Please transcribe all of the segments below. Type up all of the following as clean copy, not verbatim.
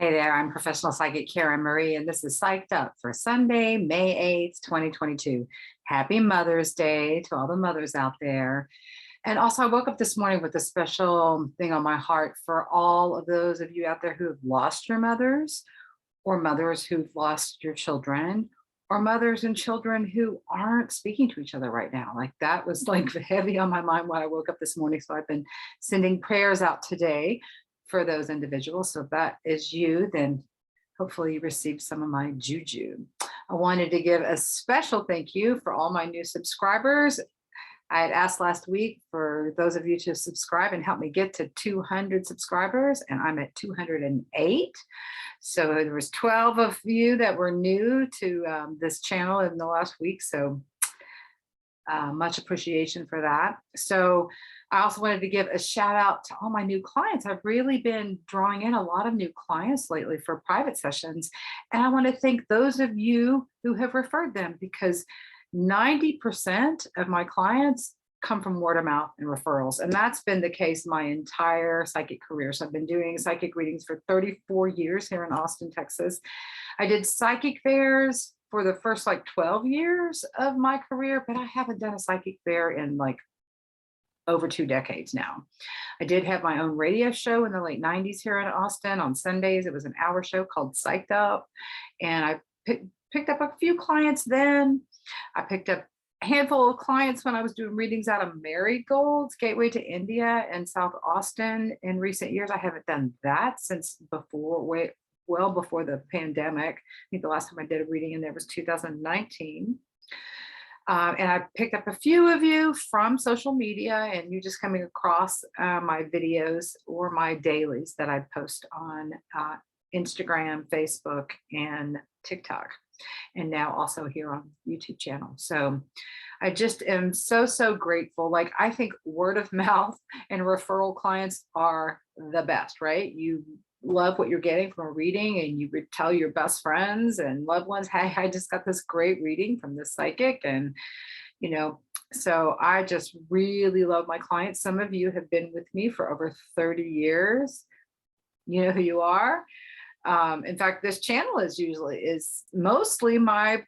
Hey there, I'm professional psychic Karen Marie, and this is Psyched Up for Sunday, May 8th, 2022. Happy Mother's Day to all the mothers out there. And also, I woke up this morning with a special thing on my heart for all of those of you out there who have lost your mothers, or mothers who've lost your children, or mothers and children who aren't speaking to each other right now. Like that was like heavy on my mind when I woke up this morning. So I've been sending prayers out today for those individuals. So if that is you, then hopefully you received some of my juju. I wanted to give a special thank you for all my new subscribers. I had asked last week for those of you to subscribe and help me get to 200 subscribers, and I'm at 208. So there was 12 of you that were new to this channel in the last week. So much appreciation for that. So I also wanted to give a shout out to all my new clients. I've really been drawing in a lot of new clients lately for private sessions. And I want to thank those of you who have referred them, because 90% of my clients come from word of mouth and referrals. And that's been the case my entire psychic career. So I've been doing psychic readings for 34 years here in Austin, Texas. I did psychic fairs for the first 12 years of my career, but I haven't done a psychic fair in over 2 decades now. I did have my own radio show in the late 90s here in Austin on Sundays. It was an hour show called Psyched Up. And I picked up a few clients then. I picked up a handful of clients when I was doing readings out of Marigold's Gateway to India and South Austin in recent years. I haven't done that since well before the pandemic. I think the last time I did a reading in there was 2019. And I picked up a few of you from social media, and you just coming across my videos or my dailies that I post on Instagram, Facebook, and TikTok, and now also here on YouTube channel. So I just am so grateful. I think word of mouth and referral clients are the best, right? You love what you're getting from a reading, and you would tell your best friends and loved ones, hey, I just got this great reading from this psychic. And so I just really love my clients. Some of you have been with me for over 30 years. You know who you are. In fact, this channel is mostly my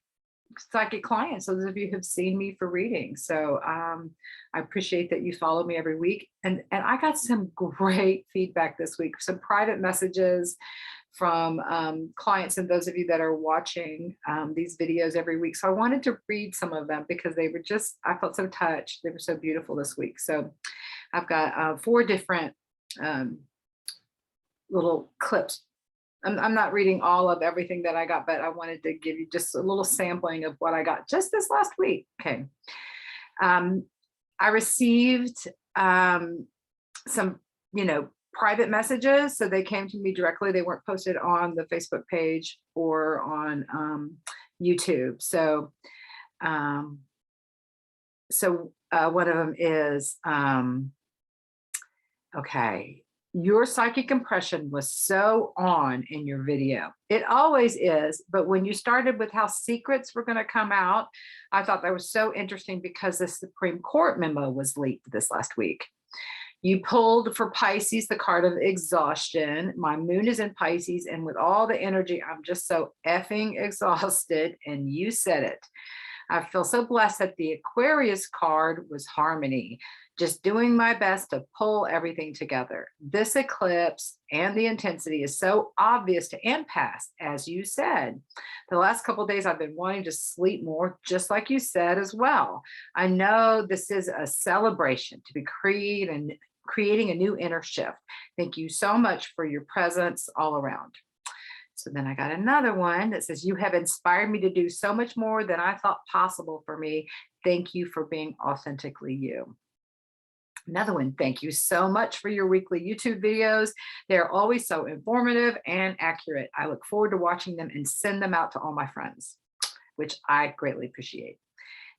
psychic clients. Those of you who have seen me for readings. So I appreciate that you follow me every week. And I got some great feedback this week, some private messages from clients and those of you that are watching these videos every week. So I wanted to read some of them because they were I felt so touched. They were so beautiful this week. So I've got 4 different little clips. I'm not reading all of everything that I got, but I wanted to give you just a little sampling of what I got just this last week. Okay. I received some, private messages. So they came to me directly. They weren't posted on the Facebook page or on YouTube. So, one of them is, okay. Your psychic impression was so on in your video. It always is, but when you started with how secrets were going to come out, I thought that was so interesting because the Supreme Court memo was leaked this last week. You pulled for Pisces the card of exhaustion. My moon is in Pisces, and with all the energy, I'm just so effing exhausted, and you said it. I feel so blessed that the Aquarius card was harmony, just doing my best to pull everything together. This eclipse and the intensity is so obvious to empaths, as you said. The last couple of days, I've been wanting to sleep more, just like you said as well. I know this is a celebration to be creating a new inner shift. Thank you so much for your presence all around. So then I got another one that says, you have inspired me to do so much more than I thought possible for me. Thank you for being authentically you. Another one, thank you so much for your weekly YouTube videos. They're always so informative and accurate. I look forward to watching them and send them out to all my friends, which I greatly appreciate.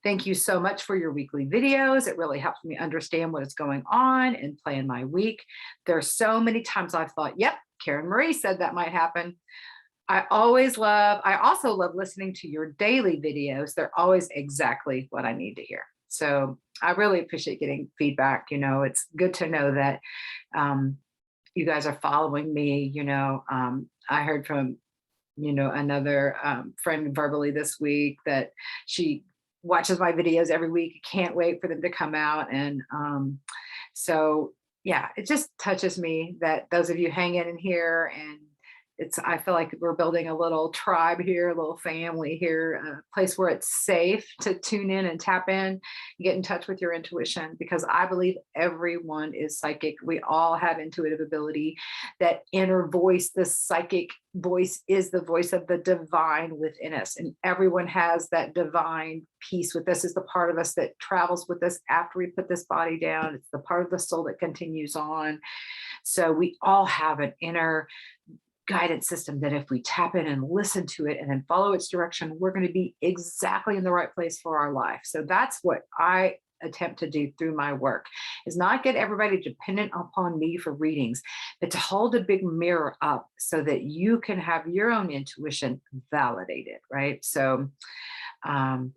Thank you so much for your weekly videos. It really helps me understand what is going on and plan my week. There are so many times I've thought, yep, Karen Marie said that might happen. I also love listening to your daily videos. They're always exactly what I need to hear. So I really appreciate getting feedback. It's good to know that you guys are following me. I heard from, another friend verbally this week that she watches my videos every week. Can't wait for them to come out. And so, yeah, it just touches me that those of you hang in here, and I feel like we're building a little tribe here, a little family here, a place where it's safe to tune in and tap in, get in touch with your intuition, because I believe everyone is psychic. We all have intuitive ability. That inner voice, the psychic voice, is the voice of the divine within us. And everyone has that divine piece with us. Is the part of us that travels with us after we put this body down. It's the part of the soul that continues on. So we all have an inner guidance system that if we tap in and listen to it and then follow its direction, we're going to be exactly in the right place for our life. So that's what I attempt to do through my work, is not get everybody dependent upon me for readings, but to hold a big mirror up so that you can have your own intuition validated, right? So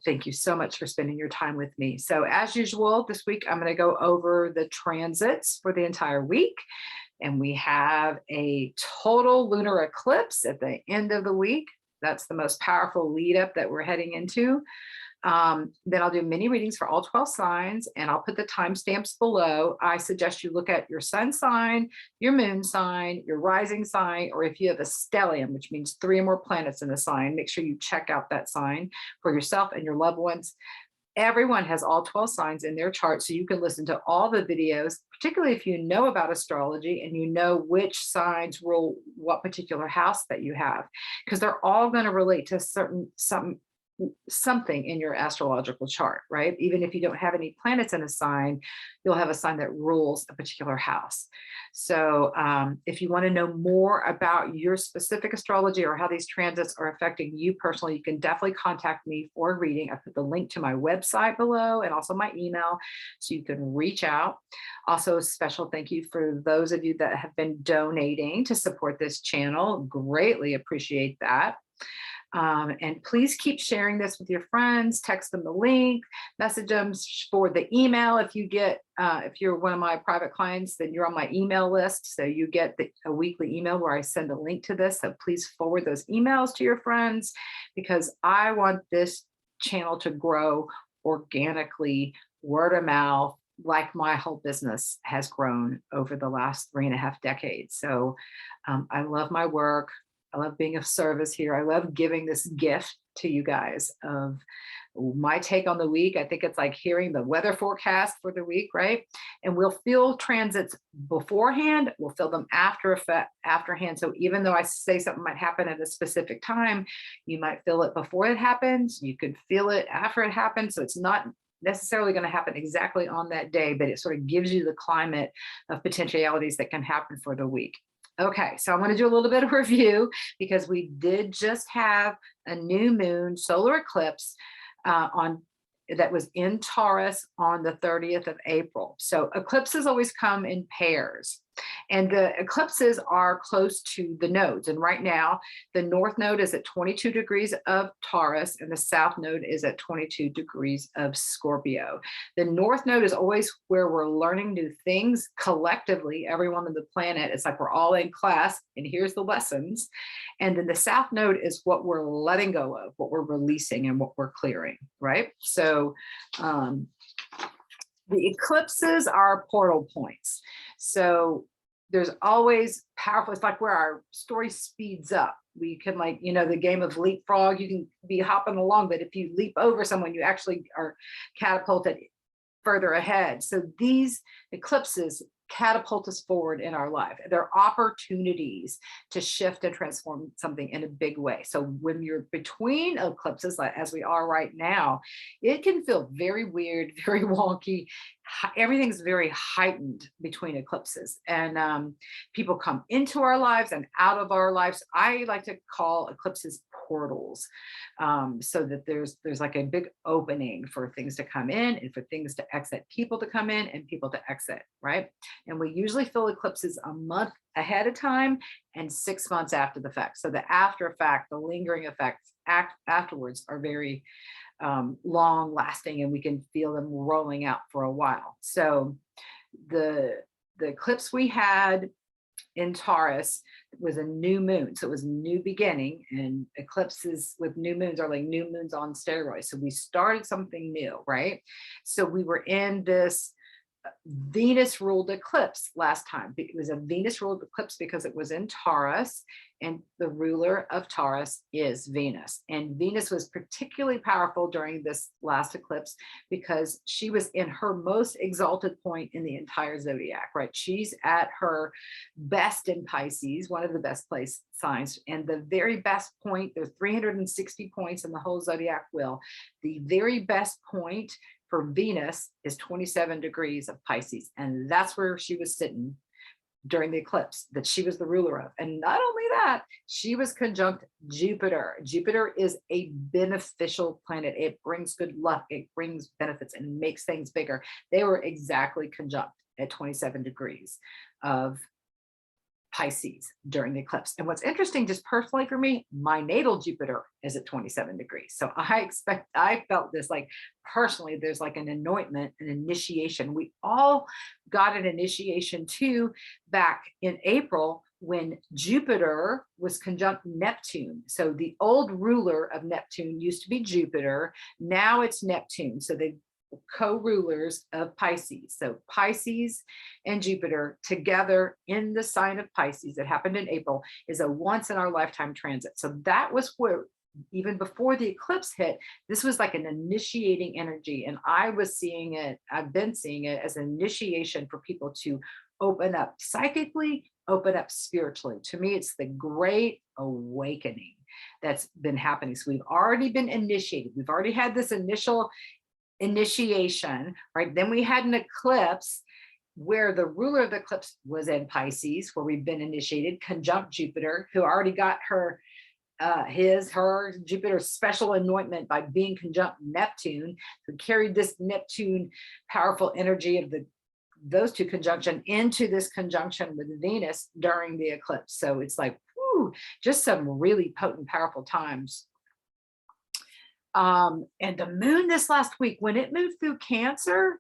thank you so much for spending your time with me. So as usual, this week, I'm going to go over the transits for the entire week. And we have a total lunar eclipse at the end of the week. That's the most powerful lead up that we're heading into. Then I'll do mini readings for all 12 signs, and I'll put the timestamps below. I suggest you look at your sun sign, your moon sign, your rising sign, or if you have a stellium, which means 3 or more planets in the sign, make sure you check out that sign for yourself and your loved ones. Everyone has all 12 signs in their chart, so you can listen to all the videos, particularly if you know about astrology and you know which signs rule what particular house that you have, because they're all going to relate to something in your astrological chart, right? Even if you don't have any planets in a sign, you'll have a sign that rules a particular house. So if you want to know more about your specific astrology or how these transits are affecting you personally, you can definitely contact me for a reading. I put the link to my website below and also my email, so you can reach out. Also, a special thank you for those of you that have been donating to support this channel. Greatly appreciate that. And please keep sharing this with your friends, text them the link, message them for the email. If you're one of my private clients, then you're on my email list. So you get a weekly email where I send a link to this. So please forward those emails to your friends, because I want this channel to grow organically, word of mouth, like my whole business has grown over the last 3.5 decades. So I love my work. I love being of service here. I love giving this gift to you guys of my take on the week. I think it's like hearing the weather forecast for the week, right? And we'll feel transits beforehand, we'll feel them afterhand. So even though I say something might happen at a specific time, you might feel it before it happens. You could feel it after it happens. So it's not necessarily going to happen exactly on that day, but it sort of gives you the climate of potentialities that can happen for the week. Okay, so I want to do a little bit of review, because we did just have a new moon solar eclipse that was in Taurus on the 30th of April. So eclipses always come in pairs, and the eclipses are close to the nodes. And right now, the north node is at 22 degrees of Taurus, and the south node is at 22 degrees of Scorpio. The north node is always where we're learning new things collectively, everyone on the planet. It's like we're all in class, and here's the lessons. And then the south node is what we're letting go of, what we're releasing, and what we're clearing, right? So the eclipses are portal points. So there's always powerful, it's like where our story speeds up. We can, like, the game of leapfrog, you can be hopping along, but if you leap over someone, you actually are catapulted further ahead. So these eclipses catapult us forward in our life. They're opportunities to shift and transform something in a big way. So when you're between eclipses, like as we are right now, it can feel very weird, very wonky. Everything's very heightened between eclipses, and people come into our lives and out of our lives. I like to call eclipses portals, so that there's like a big opening for things to come in and for things to exit, people to come in and people to exit, right? And we usually feel eclipses a month ahead of time and 6 months after the fact. So the after effect, the lingering effects afterwards are very long lasting, and we can feel them rolling out for a while. So the eclipse we had in Taurus was a new moon. So it was a new beginning, and eclipses with new moons are like new moons on steroids. So we started something new, right? So we were in this Venus ruled eclipse last time. It was a Venus ruled eclipse because it was in Taurus, and the ruler of Taurus is Venus. And Venus was particularly powerful during this last eclipse because she was in her most exalted point in the entire zodiac, right? She's at her best in Pisces, one of the best place signs, and the very best point. There's 360 points in the whole zodiac wheel. The very best point for Venus is 27 degrees of Pisces. And that's where she was sitting during the eclipse that she was the ruler of. And not only that, she was conjunct Jupiter. Jupiter is a beneficial planet. It brings good luck. It brings benefits and makes things bigger. They were exactly conjunct at 27 degrees of Pisces during the eclipse. And what's interesting, just personally for me, my natal Jupiter is at 27 degrees. So I felt this like personally, there's like an anointment, an initiation. We all got an initiation too back in April when Jupiter was conjunct Neptune. So the old ruler of Neptune used to be Jupiter. Now it's Neptune. So they co-rulers of Pisces. So Pisces and Jupiter together in the sign of Pisces that happened in April is a once in our lifetime transit. So that was where, even before the eclipse hit, this was like an initiating energy. And I was seeing it, I've been seeing it as an initiation for people to open up psychically, open up spiritually. To me, it's the great awakening that's been happening. So we've already been initiated. We've already had this initial initiation, right? Then we had an eclipse where the ruler of the eclipse was in Pisces, where we've been initiated, conjunct Jupiter, who already got her Jupiter's special anointment by being conjunct Neptune, who carried this Neptune powerful energy of those two conjunction into this conjunction with Venus during the eclipse. So it's like, whew, just some really potent, powerful times. And the moon this last week, when it moved through Cancer,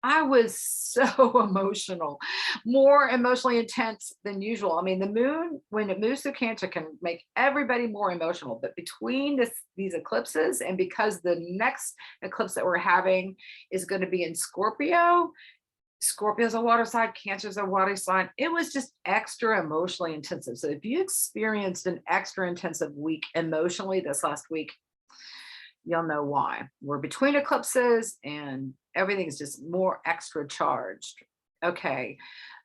I was so emotional, more emotionally intense than usual. I mean, the moon, when it moves through Cancer, can make everybody more emotional. But between these eclipses, and because the next eclipse that we're having is going to be in Scorpio, Scorpio's a water sign, Cancer's a water sign. It was just extra emotionally intensive. So if you experienced an extra intensive week emotionally this last week, you'll know why. We're between eclipses and everything's just more extra charged. Okay.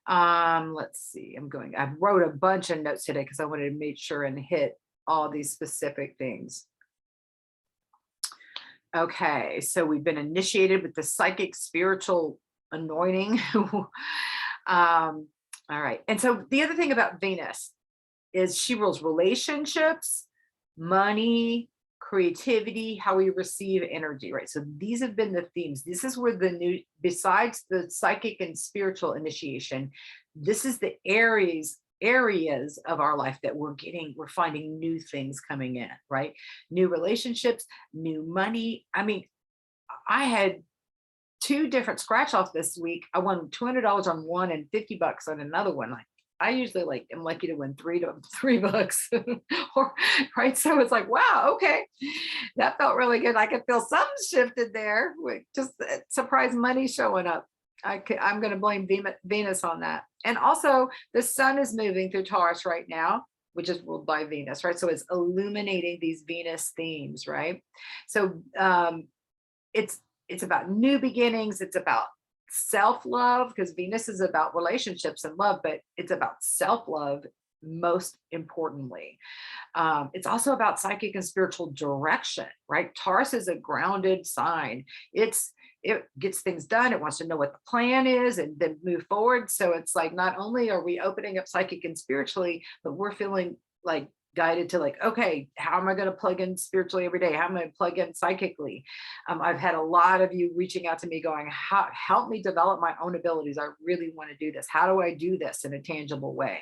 Let's see. I wrote a bunch of notes today because I wanted to make sure and hit all these specific things. Okay. So we've been initiated with the psychic spiritual anointing. All right. And so the other thing about Venus is she rules relationships, money, creativity, how we receive energy, right? So these have been the themes. This is where besides the psychic and spiritual initiation, this is the areas of our life that we're finding new things coming in, right? New relationships, new money. I mean, I had 2 different scratch offs this week. I won $200 on one and $50 on another one. Like, I usually am lucky to win $3 or right. So it's like, wow, okay. That felt really good. I could feel something shifted there with just surprise money showing up. I'm going to blame Venus on that. And also the sun is moving through Taurus right now, which is ruled by Venus, right? So it's illuminating these Venus themes, right? So it's about new beginnings. It's about self-love, because Venus is about relationships and love, but it's about self-love most importantly. It's also about psychic and spiritual direction, right? Taurus is a grounded sign. It gets things done. It wants to know what the plan is and then move forward. So it's like, not only are we opening up psychic and spiritually, but we're feeling like guided to like, okay, how am I going to plug in spiritually every day? How am I going to plug in psychically? I've had a lot of you reaching out to me going, help me develop my own abilities. I really want to do this. How do I do this in a tangible way?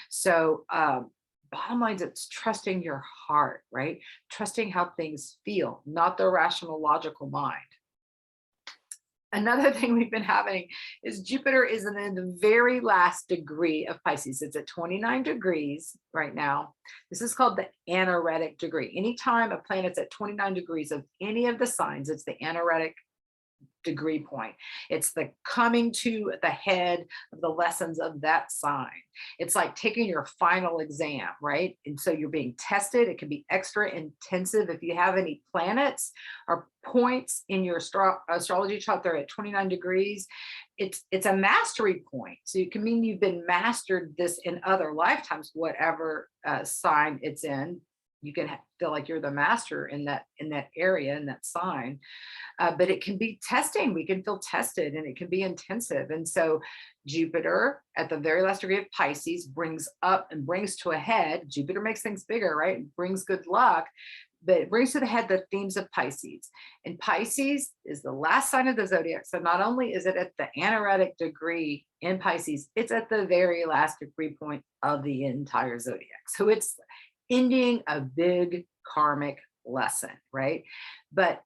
So bottom line is it's trusting your heart, right? Trusting how things feel, not the rational, logical mind. Another thing we've been having is Jupiter is in the very last degree of Pisces. It's at 29 degrees right now. This is called the anaretic degree. Anytime a planet's at 29 degrees of any of the signs, it's the anaretic degree point. It's the coming to the head of the lessons of that sign. It's like taking your final exam, right? And so you're being tested. It can be extra intensive. If you have any planets or points in your astrology chart, they're at 29 degrees. It's a mastery point. So it can mean you've been mastered this in other lifetimes, whatever sign it's in. You can feel like you're the master in that area, in that sign. But it can be testing. We can feel tested and it can be intensive. And so Jupiter at the very last degree of Pisces brings up and brings to a head. Jupiter makes things bigger, right? It brings good luck, but it brings to the head the themes of Pisces. And Pisces is the last sign of the zodiac. So not only is it at the anaretic degree in Pisces, it's at the very last degree point of the entire zodiac. So it's ending a big karmic lesson, right? But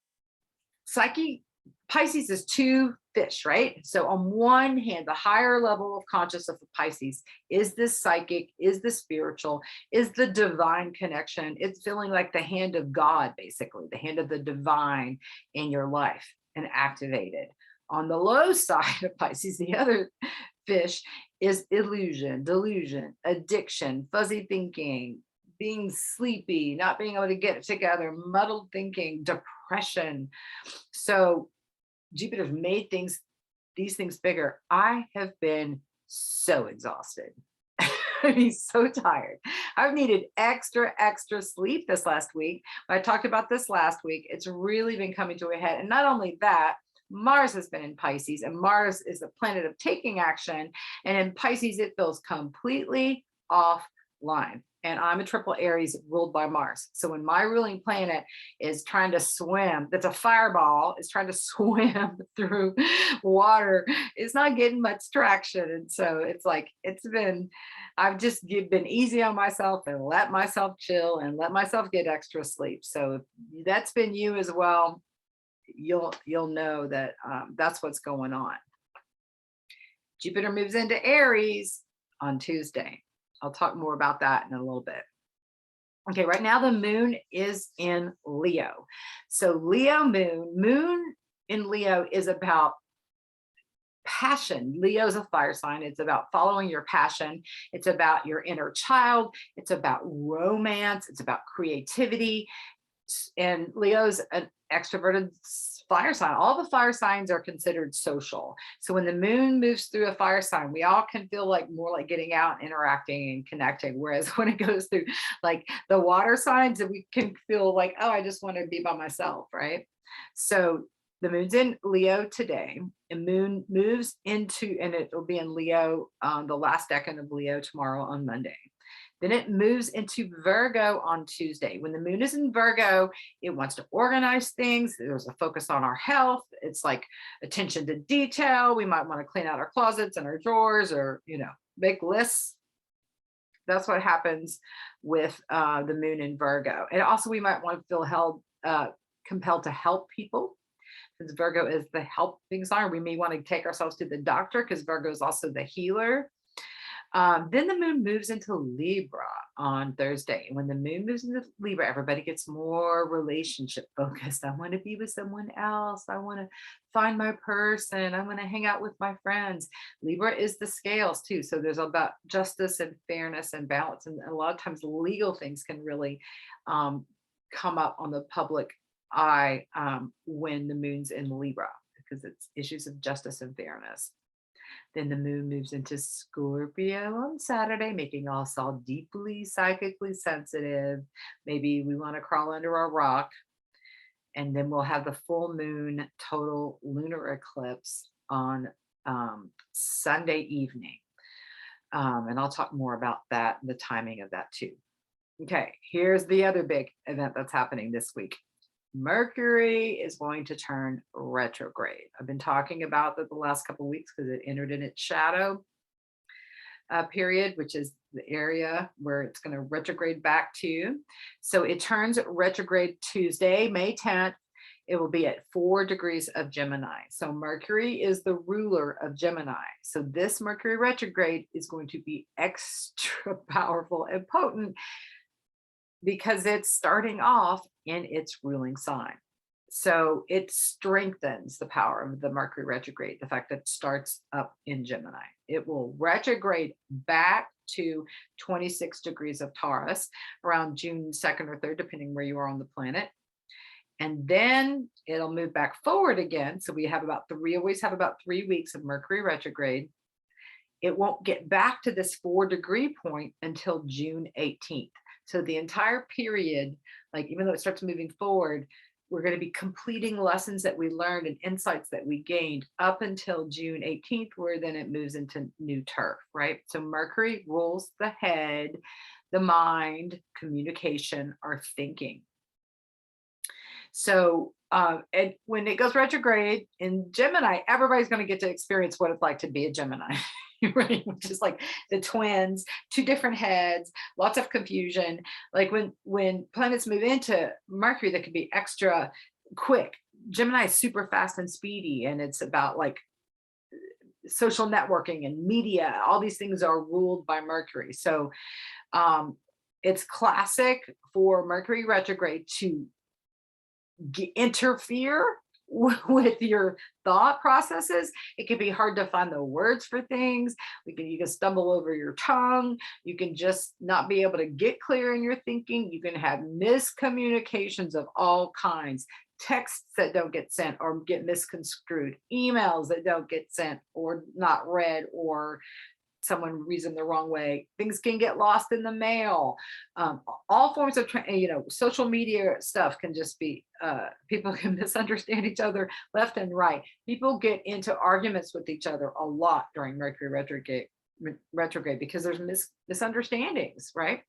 Pisces is two fish, right? So on one hand, the higher level of consciousness of Pisces is the psychic, is the spiritual, is the divine connection. It's feeling like the hand of God, basically, the hand of the divine in your life and activated. On the low side of Pisces, the other fish is illusion, delusion, addiction, fuzzy thinking, being sleepy, not being able to get it together, muddled thinking, depression. So Jupiter's made these things bigger. I have been so exhausted. I'm so tired. I've needed extra sleep this last week. I talked about this last week. It's really been coming to a head. And not only that, Mars has been in Pisces, and Mars is the planet of taking action. And in Pisces, it feels completely offline. And I'm a triple Aries ruled by Mars. So when my ruling planet is trying to swim, that's a fireball, is trying to swim through water, it's not getting much traction. And so it's like, I've just been easy on myself and let myself chill and let myself get extra sleep. So if that's been you as well, you'll know that that's what's going on. Jupiter moves into Aries on Tuesday. I'll talk more about that in a little bit. Okay, right now the moon is in Leo. So Leo moon in Leo is about passion. Leo is a fire sign. It's about following your passion. It's about your inner child. It's about romance. It's about creativity. And Leo's an extroverted fire sign. All the fire signs are considered social. So when the moon moves through a fire sign, we all can feel like more like getting out, interacting and connecting. Whereas when it goes through like the water signs, we can feel like, oh, I just want to be by myself, right? So the moon's in Leo today, and moon moves into, and it will be in Leo, the last decan of Leo tomorrow on Monday. Then it moves into Virgo on Tuesday. When the moon is in Virgo, it wants to organize things. There's a focus on our health. It's like attention to detail. We might want to clean out our closets and our drawers, or, make lists. That's what happens with the moon in Virgo. And also we might want to feel compelled to help people. Since Virgo is the helping sign, we may want to take ourselves to the doctor, because Virgo is also the healer. Then the moon moves into Libra on Thursday. And when the moon moves into Libra, everybody gets more relationship focused. I want to be with someone else. I want to find my person. I want to hang out with my friends. Libra is the scales too. So there's about justice and fairness and balance. And a lot of times legal things can really come up on the public eye when the moon's in Libra, because it's issues of justice and fairness. Then the moon moves into Scorpio on Saturday, making us all deeply psychically sensitive. Maybe we want to crawl under a rock. And then we'll have the full moon total lunar eclipse on Sunday evening. And I'll talk more about that, the timing of that too. Okay, here's the other big event that's happening this week. Mercury is going to turn retrograde. I've been talking about that the last couple of weeks because it entered in its shadow period, which is the area where it's going to retrograde back to. So it turns retrograde Tuesday, May 10th. it will be at 4 degrees of Gemini. So Mercury is the ruler of Gemini. So this Mercury retrograde is going to be extra powerful and potent because it's starting off in its ruling sign. So it strengthens the power of the Mercury retrograde, the fact that it starts up in Gemini. It will retrograde back to 26 degrees of Taurus around June 2nd or 3rd, depending where you are on the planet. And then it'll move back forward again. So we have always have about 3 weeks of Mercury retrograde. It won't get back to this 4-degree point until June 18th. So the entire period, like even though it starts moving forward, we're going to be completing lessons that we learned and insights that we gained up until June 18th, where then it moves into new turf, right? So Mercury rules the head, the mind, communication, our thinking. So and when it goes retrograde in Gemini, everybody's going to get to experience what it's like to be a Gemini. Right? Which is like the twins, 2 different heads, lots of confusion. Like when planets move into Mercury, that can be extra quick. Gemini is super fast and speedy, and it's about like social networking and media. All these things are ruled by Mercury. So it's classic for Mercury retrograde to interfere with your thought processes. It can be hard to find the words for things. You can stumble over your tongue. You can just not be able to get clear in your thinking. You can have miscommunications of all kinds, texts that don't get sent or get misconstrued, emails that don't get sent or not read, or someone reads them the wrong way. Things can get lost in the mail. All forms of, social media stuff can just be, people can misunderstand each other left and right. People get into arguments with each other a lot during Mercury retrograde because there's misunderstandings, right?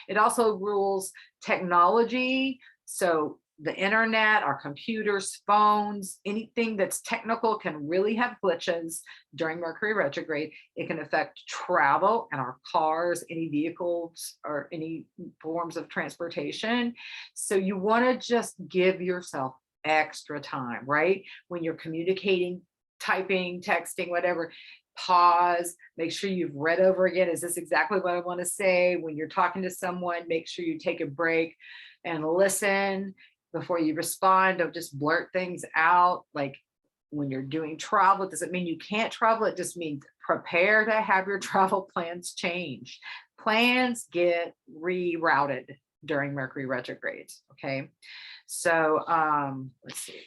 It also rules technology. So the internet, our computers, phones, anything that's technical can really have glitches during Mercury retrograde. It can affect travel and our cars, any vehicles or any forms of transportation. So you want to just give yourself extra time, right? When you're communicating, typing, texting, whatever, pause, make sure you've read over again. Is this exactly what I want to say? When you're talking to someone, make sure you take a break and listen before you respond. Don't just blurt things out. Like when you're doing travel, it doesn't mean you can't travel. It just means prepare to have your travel plans changed. Plans get rerouted during Mercury retrograde. Okay. So let's see.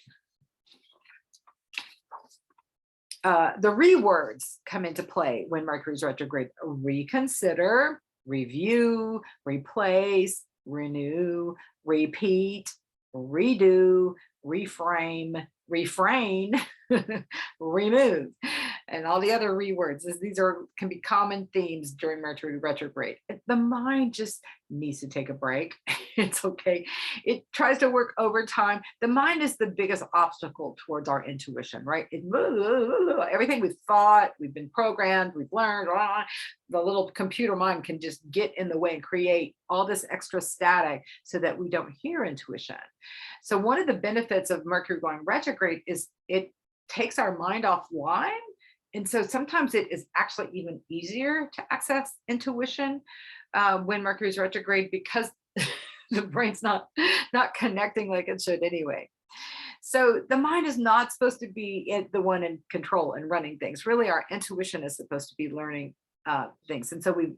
The rewords come into play when Mercury's retrograde: reconsider, review, replace, renew, repeat, redo, reframe, refrain, remove, and all the other rewords. These can be common themes during Mercury retrograde. The mind just needs to take a break. It's okay. It tries to work overtime. The mind is the biggest obstacle towards our intuition, right? Everything we've thought, we've been programmed, we've learned, the little computer mind can just get in the way and create all this extra static so that we don't hear intuition. So one of the benefits of Mercury going retrograde is it takes our mind offline. And so sometimes it is actually even easier to access intuition when Mercury is retrograde, because the brain's not connecting like it should anyway. So the mind is not supposed to be the one in control and running things. Really, our intuition is supposed to be learning things. And so we've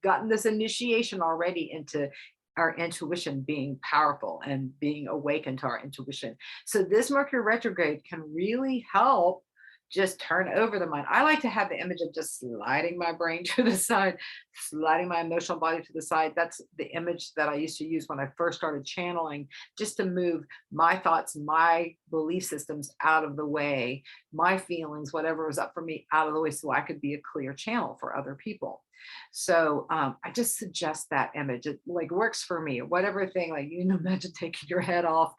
gotten this initiation already into our intuition being powerful and being awakened to our intuition. So this Mercury retrograde can really help just turn over the mind. I like to have the image of just sliding my brain to the side, sliding my emotional body to the side. That's the image that I used to use when I first started channeling, just to move my thoughts, my belief systems out of the way, my feelings, whatever was up for me out of the way, so I could be a clear channel for other people. So I just suggest that image. It like works for me. Whatever thing, like imagine taking your head off,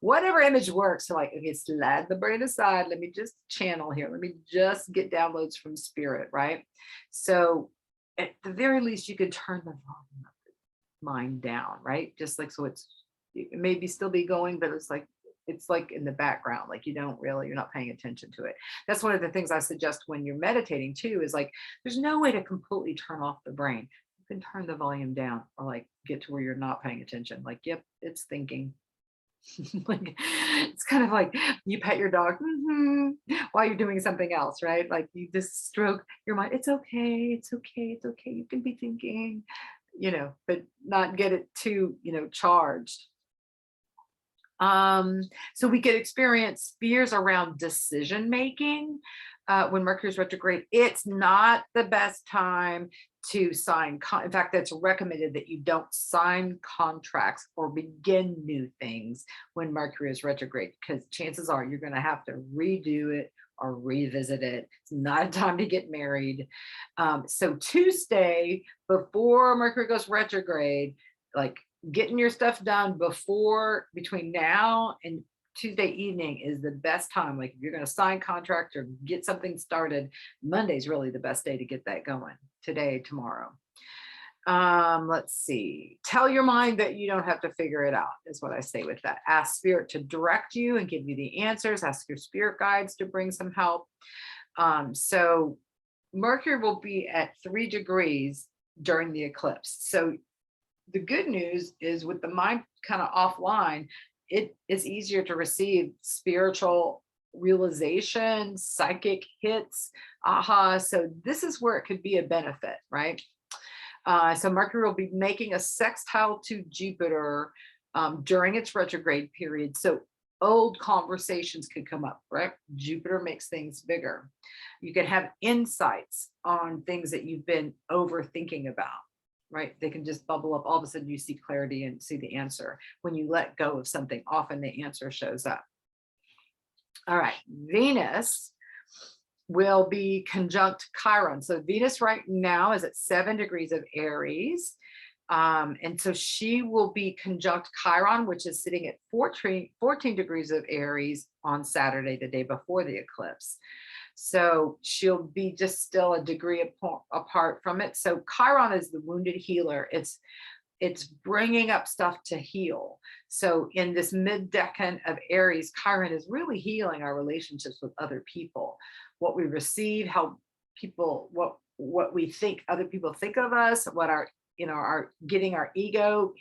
whatever image works. So like, okay, slide the brain aside. Let me just channel here. Let me just get downloads from spirit, right? So at the very least, you could turn the volume of the mind down, right? Just like, so it maybe still be going, but it's like it's like in the background, like you're not paying attention to it. That's one of the things I suggest when you're meditating too, is like, there's no way to completely turn off the brain. You can turn the volume down or like get to where you're not paying attention. Like, yep, it's thinking. Like, it's kind of like you pet your dog while you're doing something else, right? Like you just stroke your mind. It's okay. It's okay. It's okay. You can be thinking, but not get it too, charged. So we could experience fears around decision making when Mercury's retrograde. It's not the best time to sign. In fact, it's recommended that you don't sign contracts or begin new things when Mercury is retrograde, because chances are you're going to have to redo it or revisit it. It's not a time to get married. So Tuesday, before Mercury goes retrograde, like getting your stuff done between now and Tuesday evening is the best time. Like if you're going to sign contract or get something started, Monday's really the best day to get that going. Today, tomorrow. Let's see. Tell your mind that you don't have to figure it out, is what I say with that. Ask spirit to direct you and give you the answers. Ask your spirit guides to bring some help. So Mercury will be at 3 degrees during the eclipse. So the good news is, with the mind kind of offline, it is easier to receive spiritual realization, psychic hits, aha. So this is where it could be a benefit, right? So Mercury will be making a sextile to Jupiter during its retrograde period. So old conversations could come up, right? Jupiter makes things bigger. You can have insights on things that you've been overthinking about, right? They can just bubble up. All of a sudden you see clarity and see the answer. When you let go of something, often the answer shows up. All right, Venus will be conjunct Chiron. So Venus right now is at 7 degrees of Aries. And so she will be conjunct Chiron, which is sitting at 14 degrees of Aries on Saturday, the day before the eclipse. So she'll be just still a degree apart from it. So Chiron is the wounded healer. It's bringing up stuff to heal. So in this mid-decan of Aries, Chiron is really healing our relationships with other people, what we receive, how people, what we think other people think of us, what our getting our ego,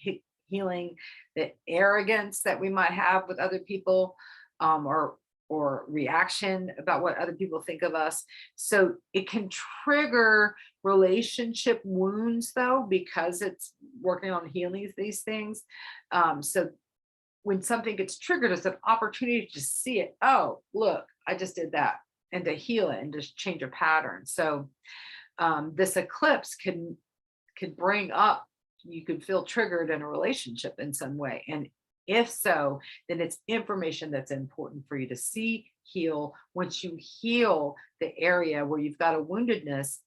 healing the arrogance that we might have with other people, or reaction about what other people think of us. So it can trigger relationship wounds, though, because it's working on healing these things. So when something gets triggered, it's an opportunity to see it. Oh, look, I just did that, and to heal it and just change a pattern. So this eclipse could bring up, you could feel triggered in a relationship in some way. And if so, then it's information that's important for you to see, heal. Once you heal the area where you've got a woundedness,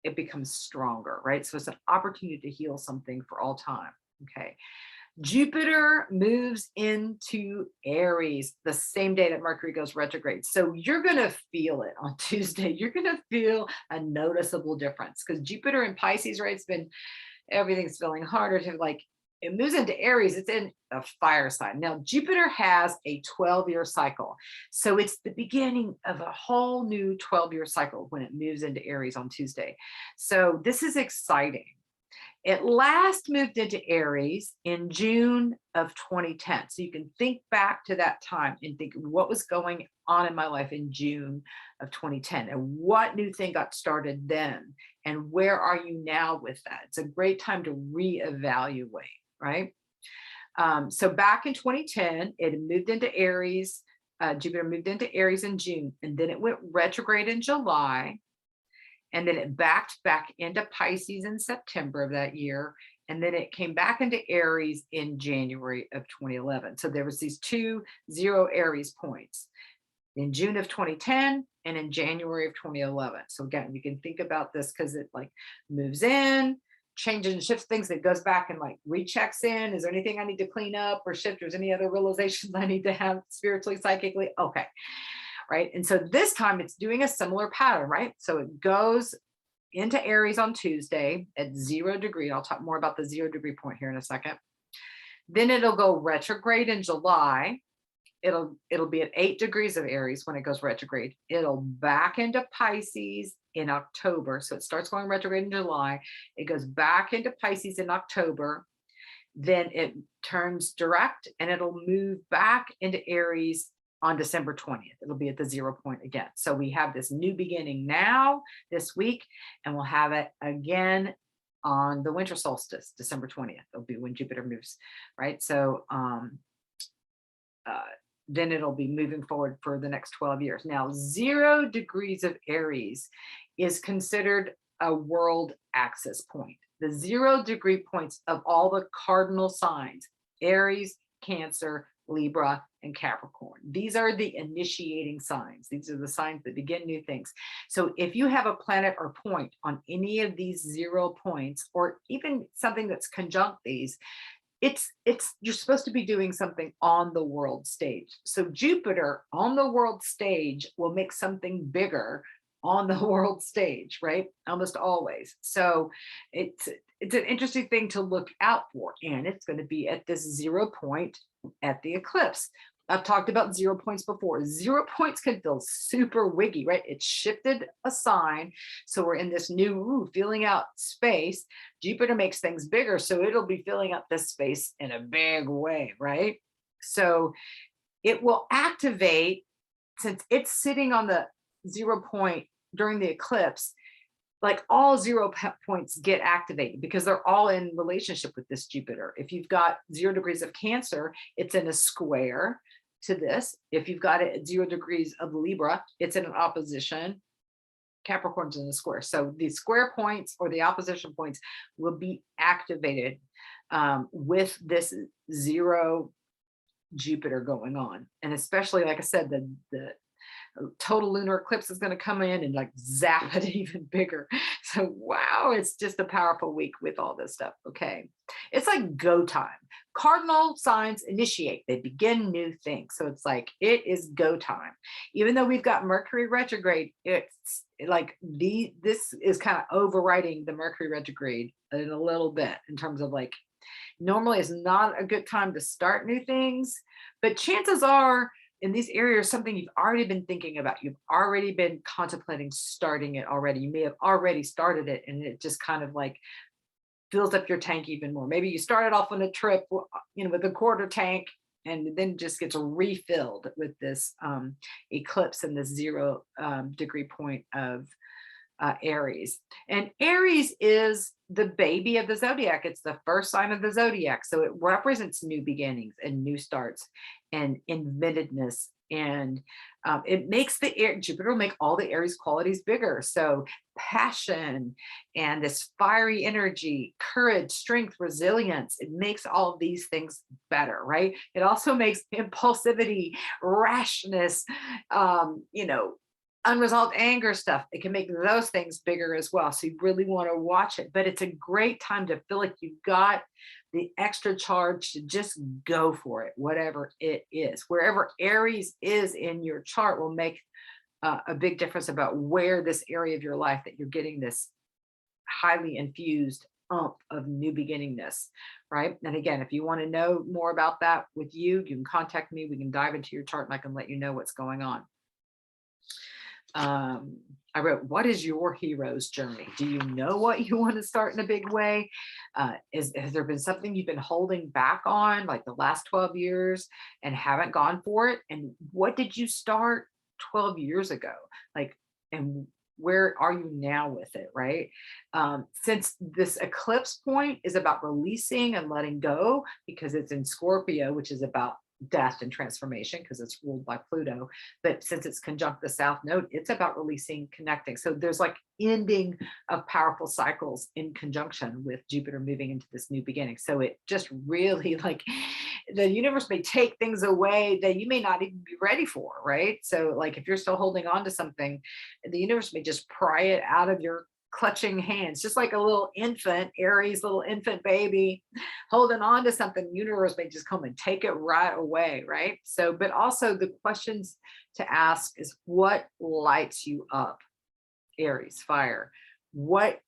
it becomes stronger, right? So it's an opportunity to heal something for all time. Okay. Jupiter moves into Aries the same day that Mercury goes retrograde. So you're going to feel it on Tuesday. You're going to feel a noticeable difference, because Jupiter in Pisces, right? Everything's feeling harder to, like, it moves into Aries. It's in a fire sign. Now, Jupiter has a 12-year cycle. So it's the beginning of a whole new 12-year cycle when it moves into Aries on Tuesday. So this is exciting. It last moved into Aries in June of 2010. So you can think back to that time and think, what was going on in my life in June of 2010, and what new thing got started then, and where are you now with that? It's a great time to reevaluate, right? So back in 2010, it moved into Aries. Jupiter moved into Aries in June, and then it went retrograde in July. And then it backed back into Pisces in September of that year. And then it came back into Aries in January of 2011. So there was these 2 0 Aries points in June of 2010 and in January of 2011. So again, you can think about this because it like moves in, changes and shifts things. It goes back and like rechecks in. Is there anything I need to clean up or shift? Or is any other realizations I need to have spiritually, psychically? Okay. Right. And so this time it's doing a similar pattern, right? So it goes into Aries on Tuesday at 0 degree. I'll talk more about the 0 degree point here in a second. Then it'll go retrograde in July. it'll be at 8 degrees of Aries when it goes retrograde. It'll back into Pisces in October. So it starts going retrograde in July. It goes back into Pisces in October. Then it turns direct and it'll move back into Aries on December 20th. It'll be at the 0 point again. So we have this new beginning now this week, and we'll have it again on the winter solstice, December 20th. It'll be when Jupiter moves, right? So then it'll be moving forward for the next 12 years. Now, 0 degrees of Aries is considered a world axis point. The 0 degree points of all the cardinal signs, Aries, Cancer, Libra, and Capricorn. These are the initiating signs. These are the signs that begin new things. So if you have a planet or point on any of these 0 points, or even something that's conjunct these, it's you're supposed to be doing something on the world stage. So Jupiter on the world stage will make something bigger on the world stage, right? Almost always. So it's an interesting thing to look out for, and it's going to be at this 0 point at the eclipse. I've talked about 0 points before. 0 points can feel super wiggy, right? It shifted a sign. So we're in this new feeling out space. Jupiter makes things bigger. So it'll be filling up this space in a big way, right? So it will activate, since it's sitting on the 0 point during the eclipse, like all 0 points get activated because they're all in relationship with this Jupiter. If you've got 0 degrees of Cancer, it's in a square to this. If you've got it at 0 degrees of Libra, it's in an opposition. Capricorn's in the square. So the square points or the opposition points will be activated with this 0 Jupiter going on. And especially, like I said, the total lunar eclipse is going to come in and like zap it even bigger. So wow, it's just a powerful week with all this stuff. Okay, it's like go time. Cardinal signs initiate, they begin new things. So it's like it is go time. Even though we've got Mercury retrograde, it's like this is kind of overriding the Mercury retrograde in a little bit, in terms of like, normally it's not a good time to start new things, but chances are in these areas, something you've already been thinking about, you've already been contemplating starting it already. You may have already started it, and it just kind of like fills up your tank even more. Maybe you started off on a trip, with a quarter tank, and then just gets refilled with this eclipse and this 0 degree point of Aries. And Aries is the baby of the zodiac. It's the first sign of the zodiac. So it represents new beginnings and new starts and inventiveness. And it makes Jupiter will make all the Aries qualities bigger. So passion and this fiery energy, courage, strength, resilience, it makes all of these things better, right? It also makes impulsivity, rashness, unresolved anger stuff. It can make those things bigger as well. So you really want to watch it, but it's a great time to feel like you've got the extra charge to just go for it, whatever it is. Wherever Aries is in your chart will make a big difference about where this area of your life that you're getting this highly infused of new beginningness, right? And again, if you want to know more about that with you can contact me. We can dive into your chart and I can let you know what's going on. I wrote, what is your hero's journey? Do you know what you want to start in a big way? Has there been something you've been holding back on like the last 12 years and haven't gone for it? And what did you start 12 years ago? And where are you now with it, right? Since this eclipse point is about releasing and letting go, because it's in Scorpio, which is about death and transformation because it's ruled by Pluto. But since it's conjunct the South Node, it's about releasing, connecting. So there's like ending of powerful cycles in conjunction with Jupiter moving into this new beginning. So it just really like the universe may take things away that you may not even be ready for, right? So like if you're still holding on to something, the universe may just pry it out of your clutching hands, just like a little infant, Aries little infant baby holding on to something. The universe may just come and take it right away, right? So, but also the questions to ask is what lights you up, Aries, fire? What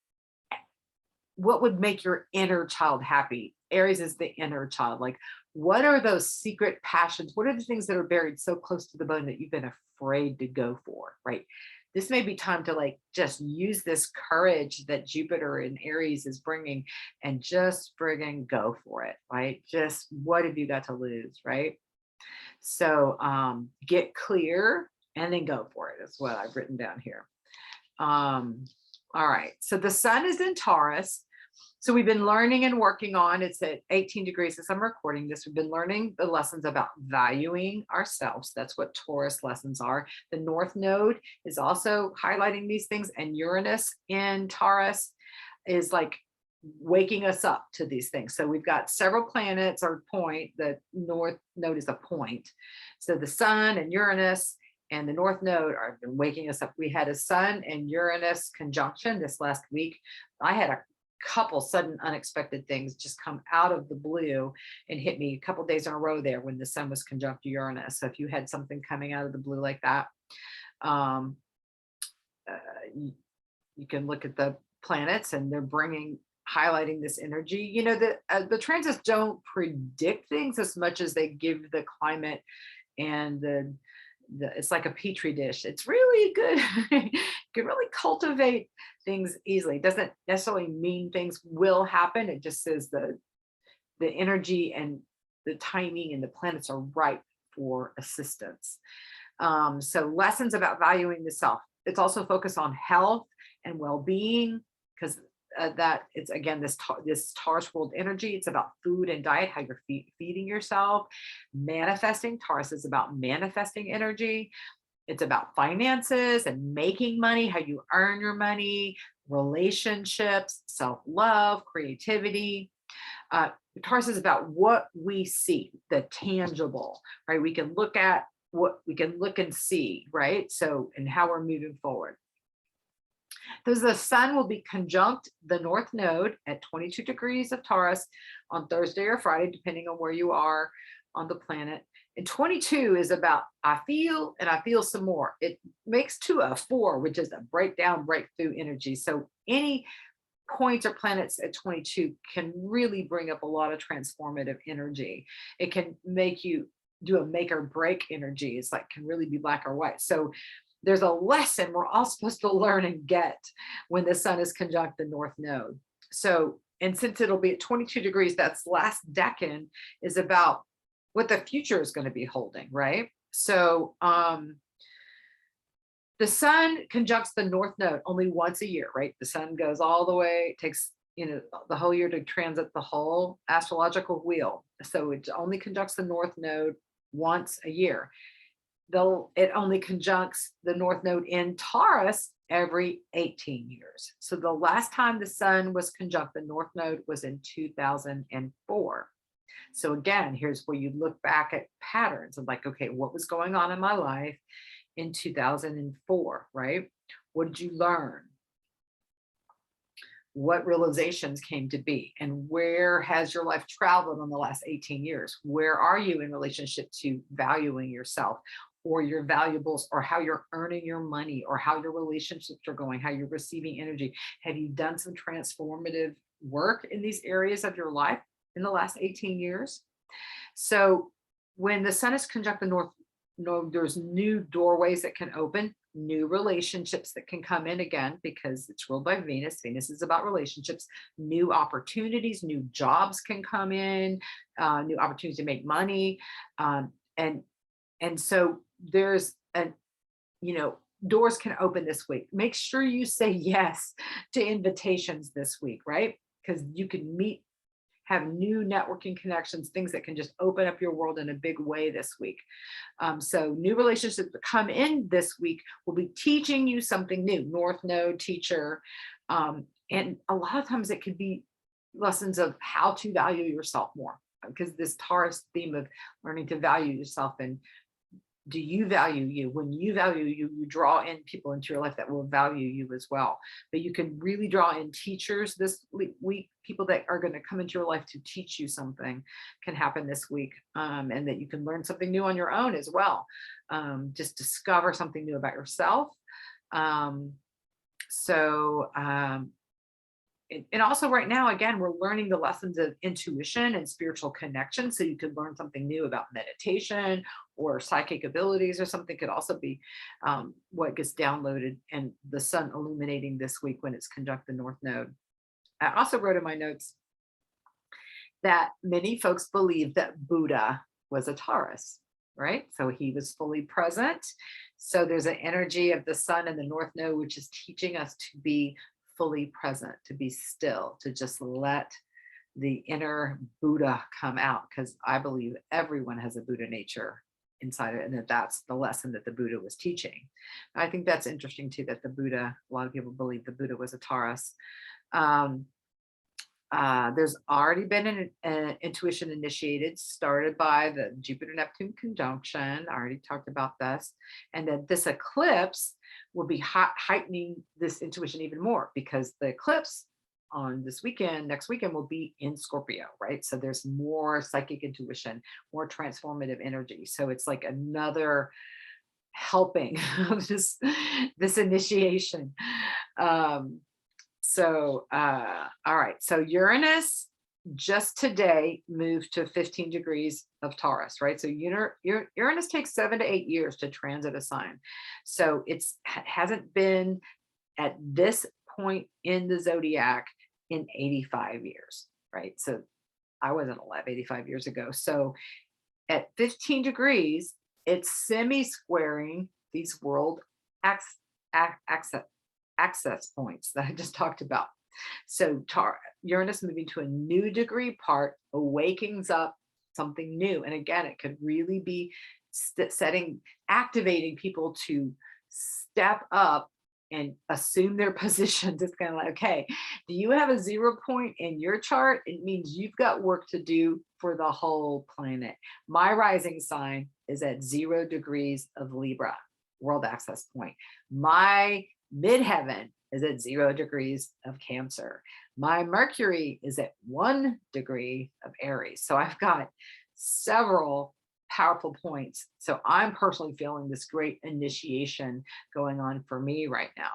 would make your inner child happy, Aries is the inner child. Like, what are those secret passions? What are the things that are buried so close to the bone that you've been afraid to go for, right? This may be time to like just use this courage that Jupiter in Aries is bringing and just friggin' go for it, right? Just what have you got to lose, right? So get clear and then go for it. That's what I've written down here. All right. So the sun is in Taurus. So we've been learning and working on, it's at 18 degrees as I'm recording this. We've been learning the lessons about valuing ourselves. That's what Taurus lessons are. The North Node is also highlighting these things, and Uranus in Taurus is like waking us up to these things. So we've got several planets or point. The North Node is a point. So the sun and Uranus and the North Node are waking us up. We had a Sun and Uranus conjunction this last week. I had a couple sudden unexpected things just come out of the blue and hit me a couple days in a row there when the sun was conjunct Uranus. So if you had something coming out of the blue like that, you can look at the planets and they're highlighting this energy. You know, the transits don't predict things as much as they give the climate and it's like a petri dish. It's really good. You can really cultivate things easily. It doesn't necessarily mean things will happen. It just says the energy and the timing and the planets are right for assistance. So lessons about valuing the self. It's also focused on health and well-being, because that it's again this Taurus world energy. It's about food and diet, how you're feeding yourself. Manifesting. Taurus is about manifesting energy. It's about finances and making money, how you earn your money, relationships, self-love, creativity. Taurus is about what we see, the tangible, right? We can look at what we can look and see, right? So, and how we're moving forward. Because the sun will be conjunct the North Node at 22 degrees of Taurus on Thursday or Friday, depending on where you are on the planet. And 22 is about I feel and I feel some more. It makes 2 a 4, which is a breakdown, breakthrough energy. So any points or planets at 22 can really bring up a lot of transformative energy. It can make you do a make or break energy. It's like can really be black or white. So there's a lesson we're all supposed to learn and get when the sun is conjunct the North Node. So, and since it'll be at 22 degrees, that's last decan is about what the future is going to be holding, right? So the sun conjuncts the North Node only once a year, right? The sun goes all the way, it takes, you know, the whole year to transit the whole astrological wheel. So it only conjuncts the North Node once a year. Though it only conjuncts the North Node in Taurus every 18 years. So the last time the sun was conjunct the North Node was in 2004. So again, here's where you look back at patterns of like, okay, what was going on in my life in 2004, right? What did you learn? What realizations came to be? And where has your life traveled in the last 18 years? Where are you in relationship to valuing yourself or your valuables, or how you're earning your money, or how your relationships are going, how you're receiving energy? Have you done some transformative work in these areas of your life in the last 18 years? So when the sun is conjunct the North Node, there's new doorways that can open, new relationships that can come in again, because it's ruled by Venus. Venus is about relationships, new opportunities, new jobs can come in, new opportunities to make money. And so there's doors can open this week. Make sure you say yes to invitations this week, right? Because you can have new networking connections, things that can just open up your world in a big way this week. So new relationships that come in this week will be teaching you something new. North Node teacher. And a lot of times it could be lessons of how to value yourself more, because this Taurus theme of learning to value yourself. And do you value you? When you value you, you draw in people into your life that will value you as well. But you can really draw in teachers this week, people that are going to come into your life to teach you something can happen this week. And that you can learn something new on your own as well. Just discover something new about yourself. and also right now, again, we're learning the lessons of intuition and spiritual connection. So you could learn something new about meditation or psychic abilities, or something could also be what gets downloaded, and the sun illuminating this week when it's conjunct the North Node. I also wrote in my notes that many folks believe that Buddha was a Taurus, right? So he was fully present. So there's an energy of the sun and the North Node, which is teaching us to be fully present, to be still, to just let the inner Buddha come out, because I believe everyone has a Buddha nature inside it, and that's the lesson that the Buddha was teaching. I think that's interesting too, that the Buddha, a lot of people believe the Buddha was a Taurus. There's already been an intuition initiated, started by the Jupiter-Neptune conjunction. I already talked about this. And then this eclipse will be heightening this intuition even more, because the eclipse on this weekend, next weekend, will be in Scorpio, right? So there's more psychic intuition, more transformative energy. So it's like another helping of this initiation. All right. So Uranus just today moved to 15 degrees of Taurus, right? So Uranus takes 7 to 8 years to transit a sign. So hasn't been at this point in the zodiac in 85 years, right? So I wasn't alive 85 years ago. So at 15 degrees, it's semi-squaring these world access points that I just talked about. So Uranus moving to a new degree part awakens up something new. And again, it could really be activating people to step up and assume their positions. It's kind of like, okay, do you have a 0 point in your chart? It means you've got work to do for the whole planet. My rising sign is at 0 degrees of Libra, world access point. My midheaven is at 0 degrees of Cancer. My Mercury is at 1 degree of Aries. So I've got several powerful points. So I'm personally feeling this great initiation going on for me right now.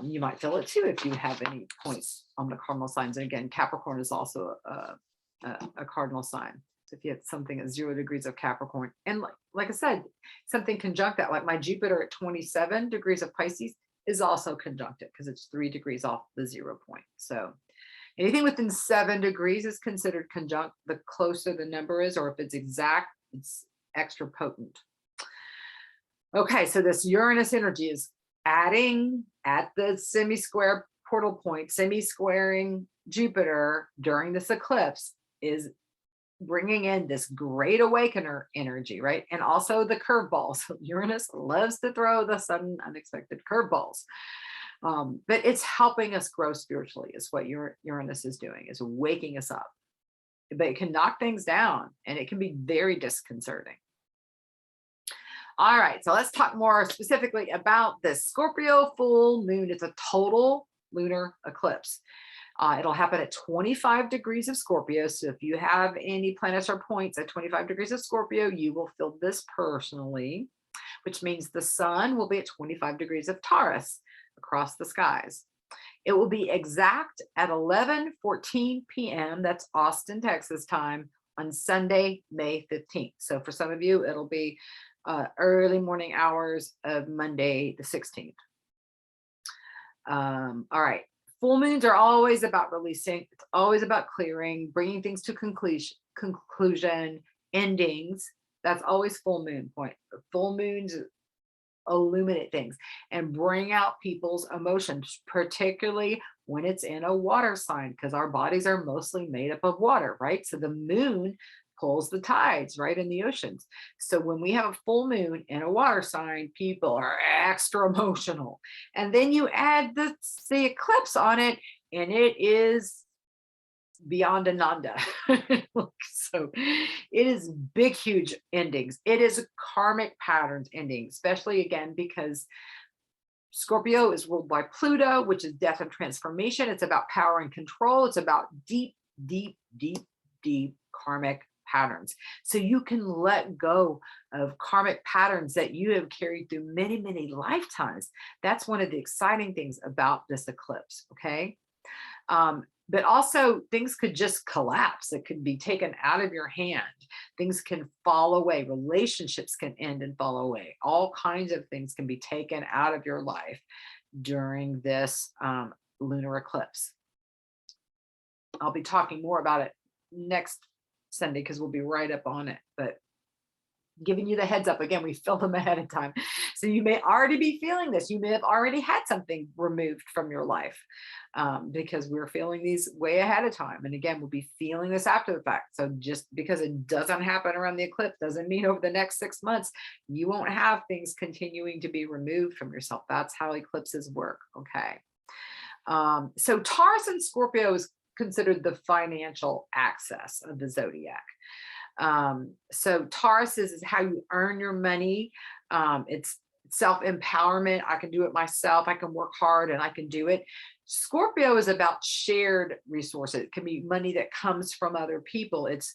You might feel it too if you have any points on the cardinal signs. And again, Capricorn is also a cardinal sign. So if you have something at 0 degrees of Capricorn, and like I said, something conjunct that, like my Jupiter at 27 degrees of Pisces is also conjuncted, because it's 3 degrees off the 0 point. So anything within 7 degrees is considered conjunct. The closer the number is, or if it's exact, it's extra potent. Okay, so this Uranus energy is adding at the semi-square portal point, semi-squaring Jupiter during this eclipse, is bringing in this great awakener energy, right? And also the curveballs. Uranus loves to throw the sudden unexpected curveballs. But it's helping us grow spiritually, is what Uranus is doing, is waking us up. But it can knock things down, and it can be very disconcerting. All right, so let's talk more specifically about this Scorpio full moon. It's a total lunar eclipse. It'll happen at 25 degrees of Scorpio. So if you have any planets or points at 25 degrees of Scorpio, you will feel this personally, which means the sun will be at 25 degrees of Taurus across the skies. It will be exact at 11:14 p.m. That's Austin, Texas time on Sunday, May 15th. So for some of you, it'll be early morning hours of Monday the 16th. All right. Full moons are always about releasing. It's always about clearing, bringing things to conclusion, endings. That's always full moon point. Full moons illuminate things and bring out people's emotions, particularly when it's in a water sign, because our bodies are mostly made up of water, right? So the moon pulls the tides, right, in the oceans. So when we have a full moon in a water sign, people are extra emotional. And then you add the eclipse on it, and it is beyond Ananda. So it is big, huge endings. It is karmic patterns ending, especially again, because Scorpio is ruled by Pluto, which is death and transformation. It's about power and control. It's about deep, deep, deep, deep karmic patterns. So you can let go of karmic patterns that you have carried through many, many lifetimes. That's one of the exciting things about this eclipse, okay? But also things could just collapse. It could be taken out of your hand. Things can fall away. Relationships can end and fall away. All kinds of things can be taken out of your life during this lunar eclipse. I'll be talking more about it next Sunday because we'll be right up on it. But giving you the heads up, again, we fill them ahead of time. So you may already be feeling this. You may have already had something removed from your life because we're feeling these way ahead of time. And again, we'll be feeling this after the fact. So just because it doesn't happen around the eclipse doesn't mean over the next 6 months, you won't have things continuing to be removed from yourself. That's how eclipses work. Okay. So Taurus and Scorpio is considered the financial axis of the zodiac. So Taurus is how you earn your money. It's self-empowerment. I can do it myself. I can work hard and I can do it. Scorpio is about shared resources. It can be money that comes from other people. It's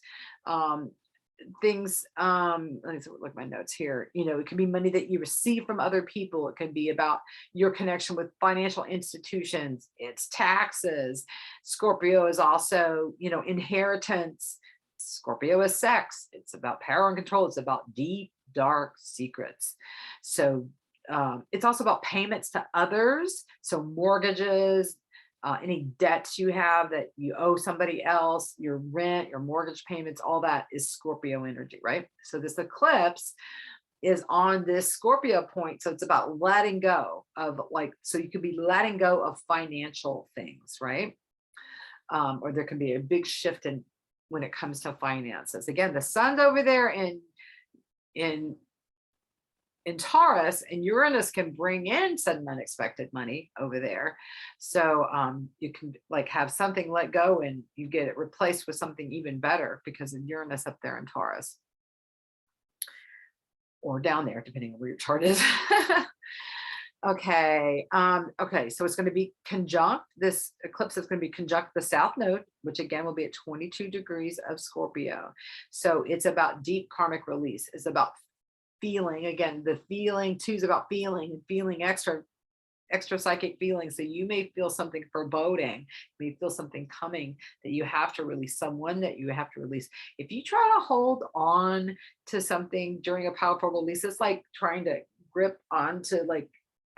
things, let me look at my notes here. You know, it can be money that you receive from other people. It can be about your connection with financial institutions. It's taxes. Scorpio is also, you know, inheritance. Scorpio is sex. It's about power and control. It's about deep, dark secrets. So it's also about payments to others. So mortgages, any debts you have that you owe somebody else, your rent, your mortgage payments, all that is Scorpio energy, right? So this eclipse is on this Scorpio point. So it's about letting go of so you could be letting go of financial things, right? Or there can be a big shift in when it comes to finances. Again, the sun's over there in Taurus, and Uranus can bring in sudden unexpected money over there. So you can have something let go and you get it replaced with something even better because of Uranus up there in Taurus. Or down there, depending on where your chart is. Okay. Okay. So it's going to be conjunct. This eclipse is going to be conjunct the South Node, which again will be at 22 degrees of Scorpio. So it's about deep karmic release. It's about feeling. Again, the feeling too is about feeling and feeling extra psychic feelings. So you may feel something foreboding. You may feel something coming that you have to release, someone that you have to release. If you try to hold on to something during a powerful release, it's like trying to grip onto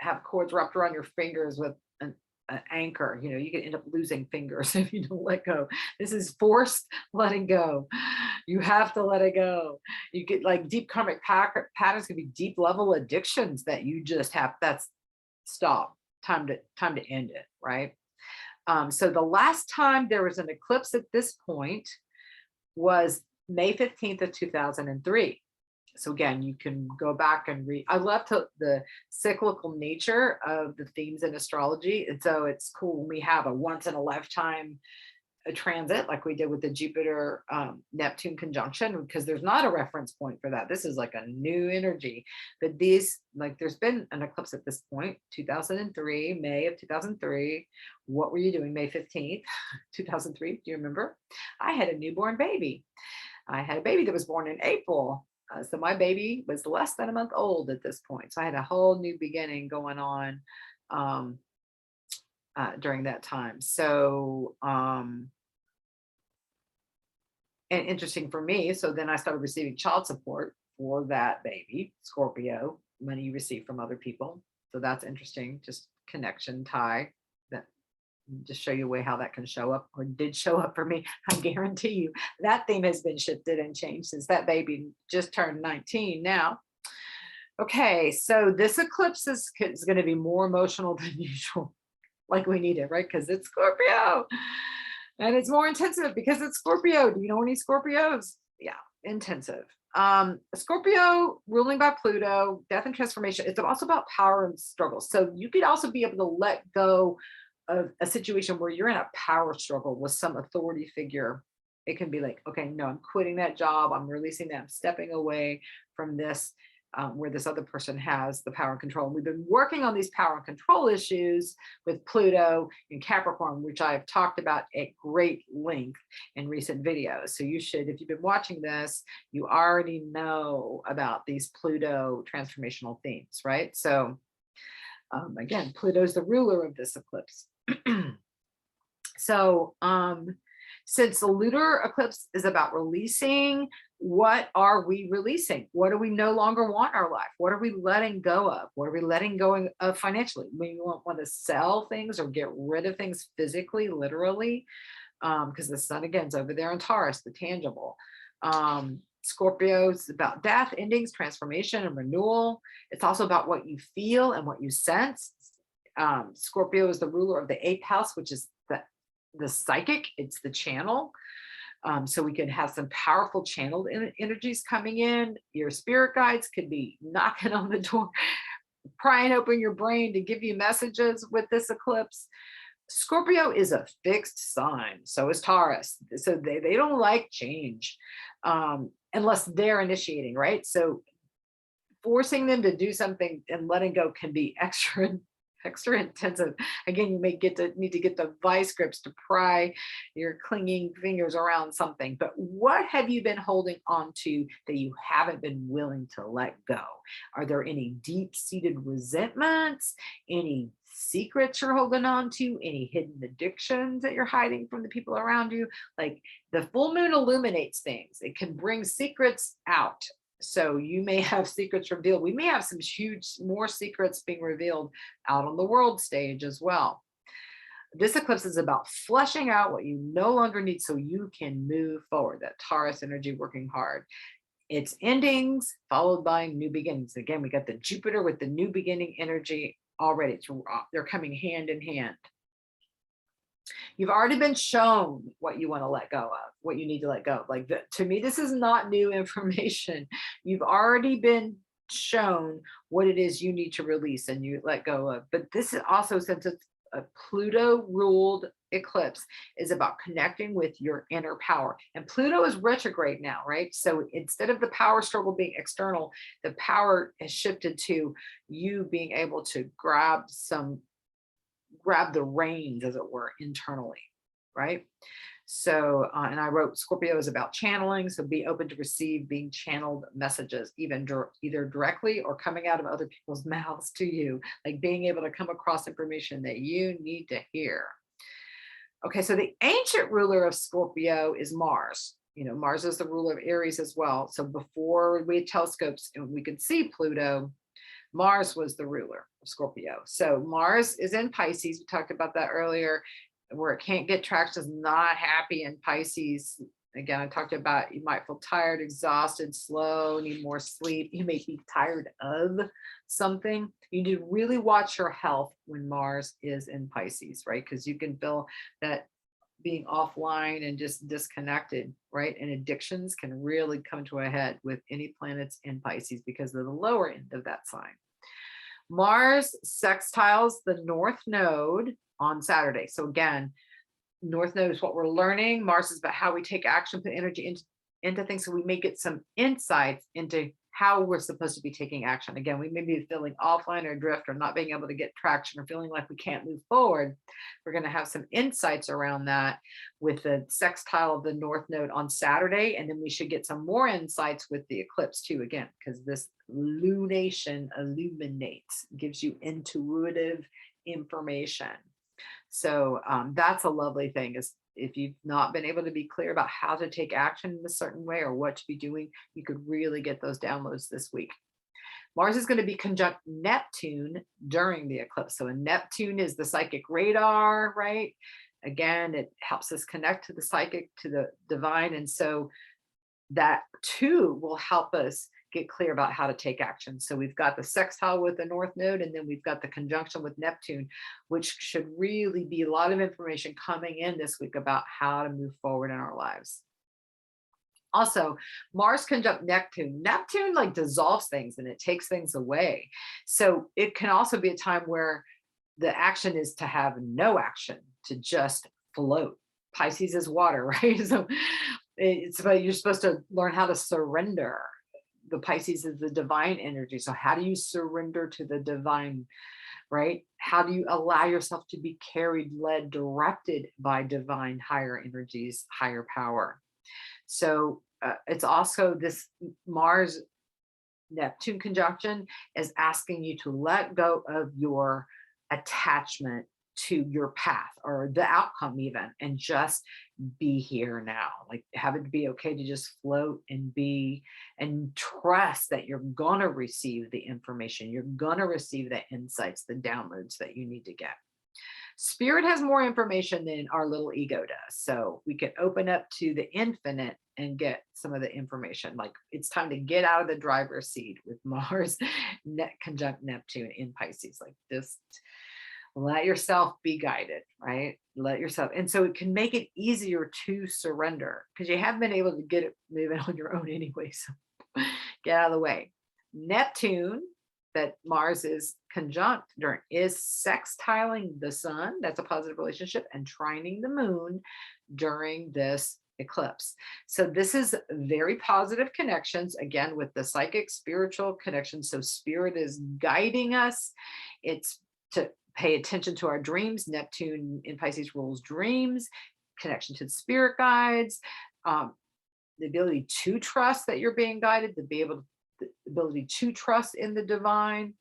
have cords wrapped around your fingers with an anchor. You know, you can end up losing fingers if you don't let go. This is forced letting go. You have to let it go. You get deep karmic patterns can be deep level addictions that you just have. That's stop. Time to end it, right? So the last time there was an eclipse at this point was May 15th of 2003. So again, you can go back and read. I love the cyclical nature of the themes in astrology. And so it's cool when we have a once in a lifetime transit like we did with the Jupiter Neptune conjunction, because there's not a reference point for that. This is like a new energy. But these, there's been an eclipse at this point, 2003, May of 2003. What were you doing May 15th, 2003? Do you remember? I had a newborn baby. I had a baby that was born in April. So my baby was less than a month old at this point. So I had a whole new beginning going on during that time. So, and interesting for me. So then I started receiving child support for that baby, Scorpio, money you receive from other people. So that's interesting, just connection tie. That just show you a way how that can show up, or did show up for me. I guarantee you that theme has been shifted and changed since that baby just turned 19 now. Okay, so this eclipse is going to be more emotional than usual, like we need it, right? Because it's Scorpio, and it's more intensive because it's Scorpio. Do you know any Scorpios? Yeah, intensive. Scorpio ruling by Pluto, death and transformation. It's also about power and struggle. So you could also be able to let go of a situation where you're in a power struggle with some authority figure. It can be like, okay, no, I'm quitting that job. I'm releasing that. I'm stepping away from this. where this other person has the power and control. And we've been working on these power and control issues with Pluto and Capricorn, which I have talked about at great length in recent videos. So you should, if you've been watching this, you already know about these Pluto transformational themes, right? So again, Pluto's the ruler of this eclipse. So since the lunar eclipse is about releasing, what are we releasing? What do we no longer want in our life? What are we letting go of? What are we letting go of financially? We won't want to sell things or get rid of things physically, literally, because the sun again is over there in Taurus, the tangible. Scorpio is about death, endings, transformation, and renewal. It's also about what you feel and what you sense. Scorpio is the ruler of the 8th house, which is the psychic. It's the channel. So we can have some powerful channeled energies coming in. Your spirit guides could be knocking on the door, prying open your brain to give you messages with this eclipse. Scorpio is a fixed sign. So is Taurus. So they don't like change unless they're initiating, right? So forcing them to do something and letting go can be extra intensive. Again, you may need to get the vice grips to pry your clinging fingers around something. But what have you been holding on to that you haven't been willing to let go? Are there any deep-seated resentments, any secrets you're holding on to, any hidden addictions that you're hiding from the people around you? Like, the full moon illuminates things. It can bring secrets out. So you may have secrets revealed. We may have some more secrets being revealed out on the world stage as well. This eclipse is about flushing out what you no longer need so you can move forward. That Taurus energy working hard. It's endings followed by new beginnings. Again, we got the Jupiter with the new beginning energy already. They're coming hand in hand. You've already been shown what you want to let go of, what you need to let go of. Like, to me, this is not new information. You've already been shown what it is you need to release and you let go of. But this is also, since it's a Pluto ruled eclipse, is about connecting with your inner power. And Pluto is retrograde now, right? So instead of the power struggle being external, the power has shifted to you being able to grab the reins, as it were, internally, right? So, and I wrote Scorpio is about channeling. So be open to receive being channeled messages, either directly or coming out of other people's mouths to you, like being able to come across information that you need to hear. Okay, so the ancient ruler of Scorpio is Mars. You know, Mars is the ruler of Aries as well. So before we had telescopes and we could see Pluto, Mars was the ruler of Scorpio. So Mars is in Pisces. We talked about that earlier, where it can't get traction, is not happy in Pisces. Again, I talked about you might feel tired, exhausted, slow, need more sleep. You may be tired of something. You need to really watch your health when Mars is in Pisces, right? Because you can feel that being offline and just disconnected, right? And addictions can really come to a head with any planets in Pisces because of the lower end of that sign. Mars sextiles the North Node on Saturday. So again, North Node is what we're learning. Mars is about how we take action, put energy into things. So we may get some insights into how we're supposed to be taking action. Again, we may be feeling offline or drift or not being able to get traction or feeling like we can't move forward. We're going to have some insights around that with the sextile of the North Node on Saturday. And then we should get some more insights with the eclipse too, again, because this lunation illuminates, gives you intuitive information. So that's a lovely thing, is if you've not been able to be clear about how to take action in a certain way or what to be doing, you could really get those downloads this week. Mars is going to be conjunct Neptune during the eclipse. So Neptune is the psychic radar, right? Again, it helps us connect to the psychic, to the divine. And so that too will help us get clear about how to take action. So we've got the sextile with the North Node, and then we've got the conjunction with Neptune, which should really be a lot of information coming in this week about how to move forward in our lives. Also, Mars conjunct Neptune. Neptune like dissolves things and it takes things away. So it can also be a time where the action is to have no action, to just float. Pisces is water, right? So it's about, you're supposed to learn how to surrender. the Pisces is the divine energy. So how do you surrender to the divine, right? How do you allow yourself to be carried, led, directed by divine higher energies, higher power? So it's also this Mars Neptune conjunction is asking you to let go of your attachment to your path or the outcome even, and just be here now. Like, have it be okay to just float and be, and trust that you're gonna receive the information, you're gonna receive the insights, the downloads that you need to get. Spirit has more information than our little ego does. So we can open up to the infinite and get some of the information. Like, it's time to get out of the driver's seat with Mars conjunct Neptune in Pisces. Like, just let yourself be guided, right? Let yourself. And so it can make it easier to surrender because you haven't been able to get it moving on your own anyway. So get out of the way. Neptune, that Mars is conjunct during, is sextiling the sun. That's a positive relationship, and trining the moon during this eclipse. So this is very positive connections, again, with the psychic spiritual connection. So spirit is guiding us. It's to pay attention to our dreams. Neptune in Pisces rules dreams, connection to the spirit guides, the ability to trust that you're being guided, the ability to trust in the divine.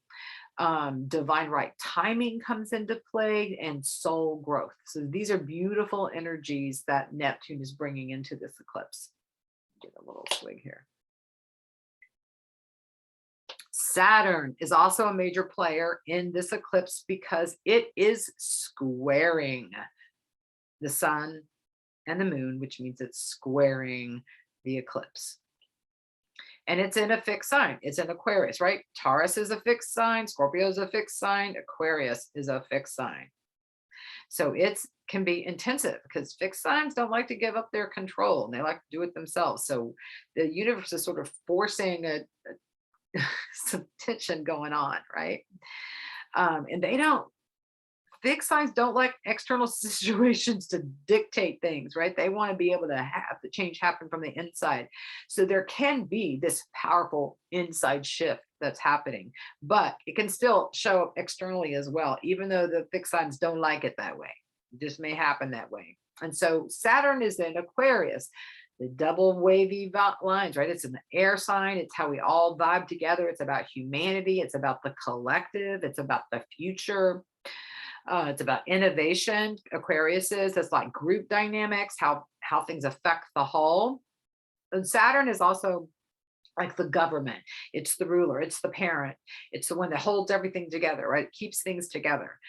Divine right timing comes into play, and soul growth. So these are beautiful energies that Neptune is bringing into this eclipse. Get a little swig here. Saturn is also a major player in this eclipse because it is squaring the sun and the moon, which means it's squaring the eclipse. And it's in a fixed sign. It's in Aquarius, right? Taurus is a fixed sign. Scorpio is a fixed sign. Aquarius is a fixed sign. So it can be intensive because fixed signs don't like to give up their control, and they like to do it themselves. So the universe is sort of forcing some tension going on, right? And fixed signs don't like external situations to dictate things, right? They want to be able to have the change happen from the inside. So there can be this powerful inside shift that's happening, but it can still show up externally as well, even though the fixed signs don't like it that way. It just may happen that way. And so Saturn is in Aquarius, the double wavy lines, right? It's an air sign. It's how we all vibe together. It's about humanity. It's about the collective. It's about the future. It's about innovation. Aquarius is, it's like group dynamics, how things affect the whole. And Saturn is also like the government. It's the ruler. It's the parent. It's the one that holds everything together, right? It keeps things together.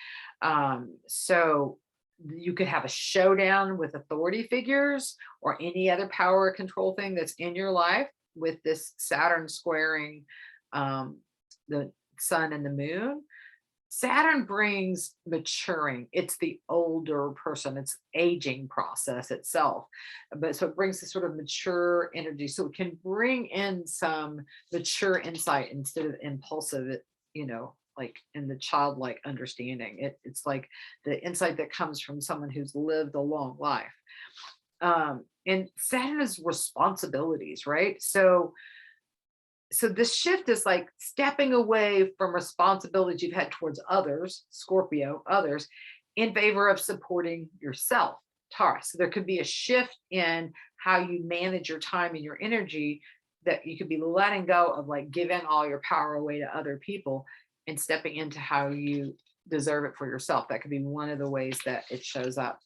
So you could have a showdown with authority figures or any other power or control thing that's in your life with this Saturn squaring the sun and the moon. Saturn brings maturing. It's the older person. It's aging process itself. But so it brings this sort of mature energy. So it can bring in some mature insight instead of impulsive, like in the childlike understanding. It's like the insight that comes from someone who's lived a long life. And Saturn is responsibilities, right? So this shift is like stepping away from responsibilities you've had towards others, Scorpio, others, in favor of supporting yourself, Taurus. So there could be a shift in how you manage your time and your energy, that you could be letting go of like giving all your power away to other people and stepping into how you deserve it for yourself. That could be one of the ways that it shows up.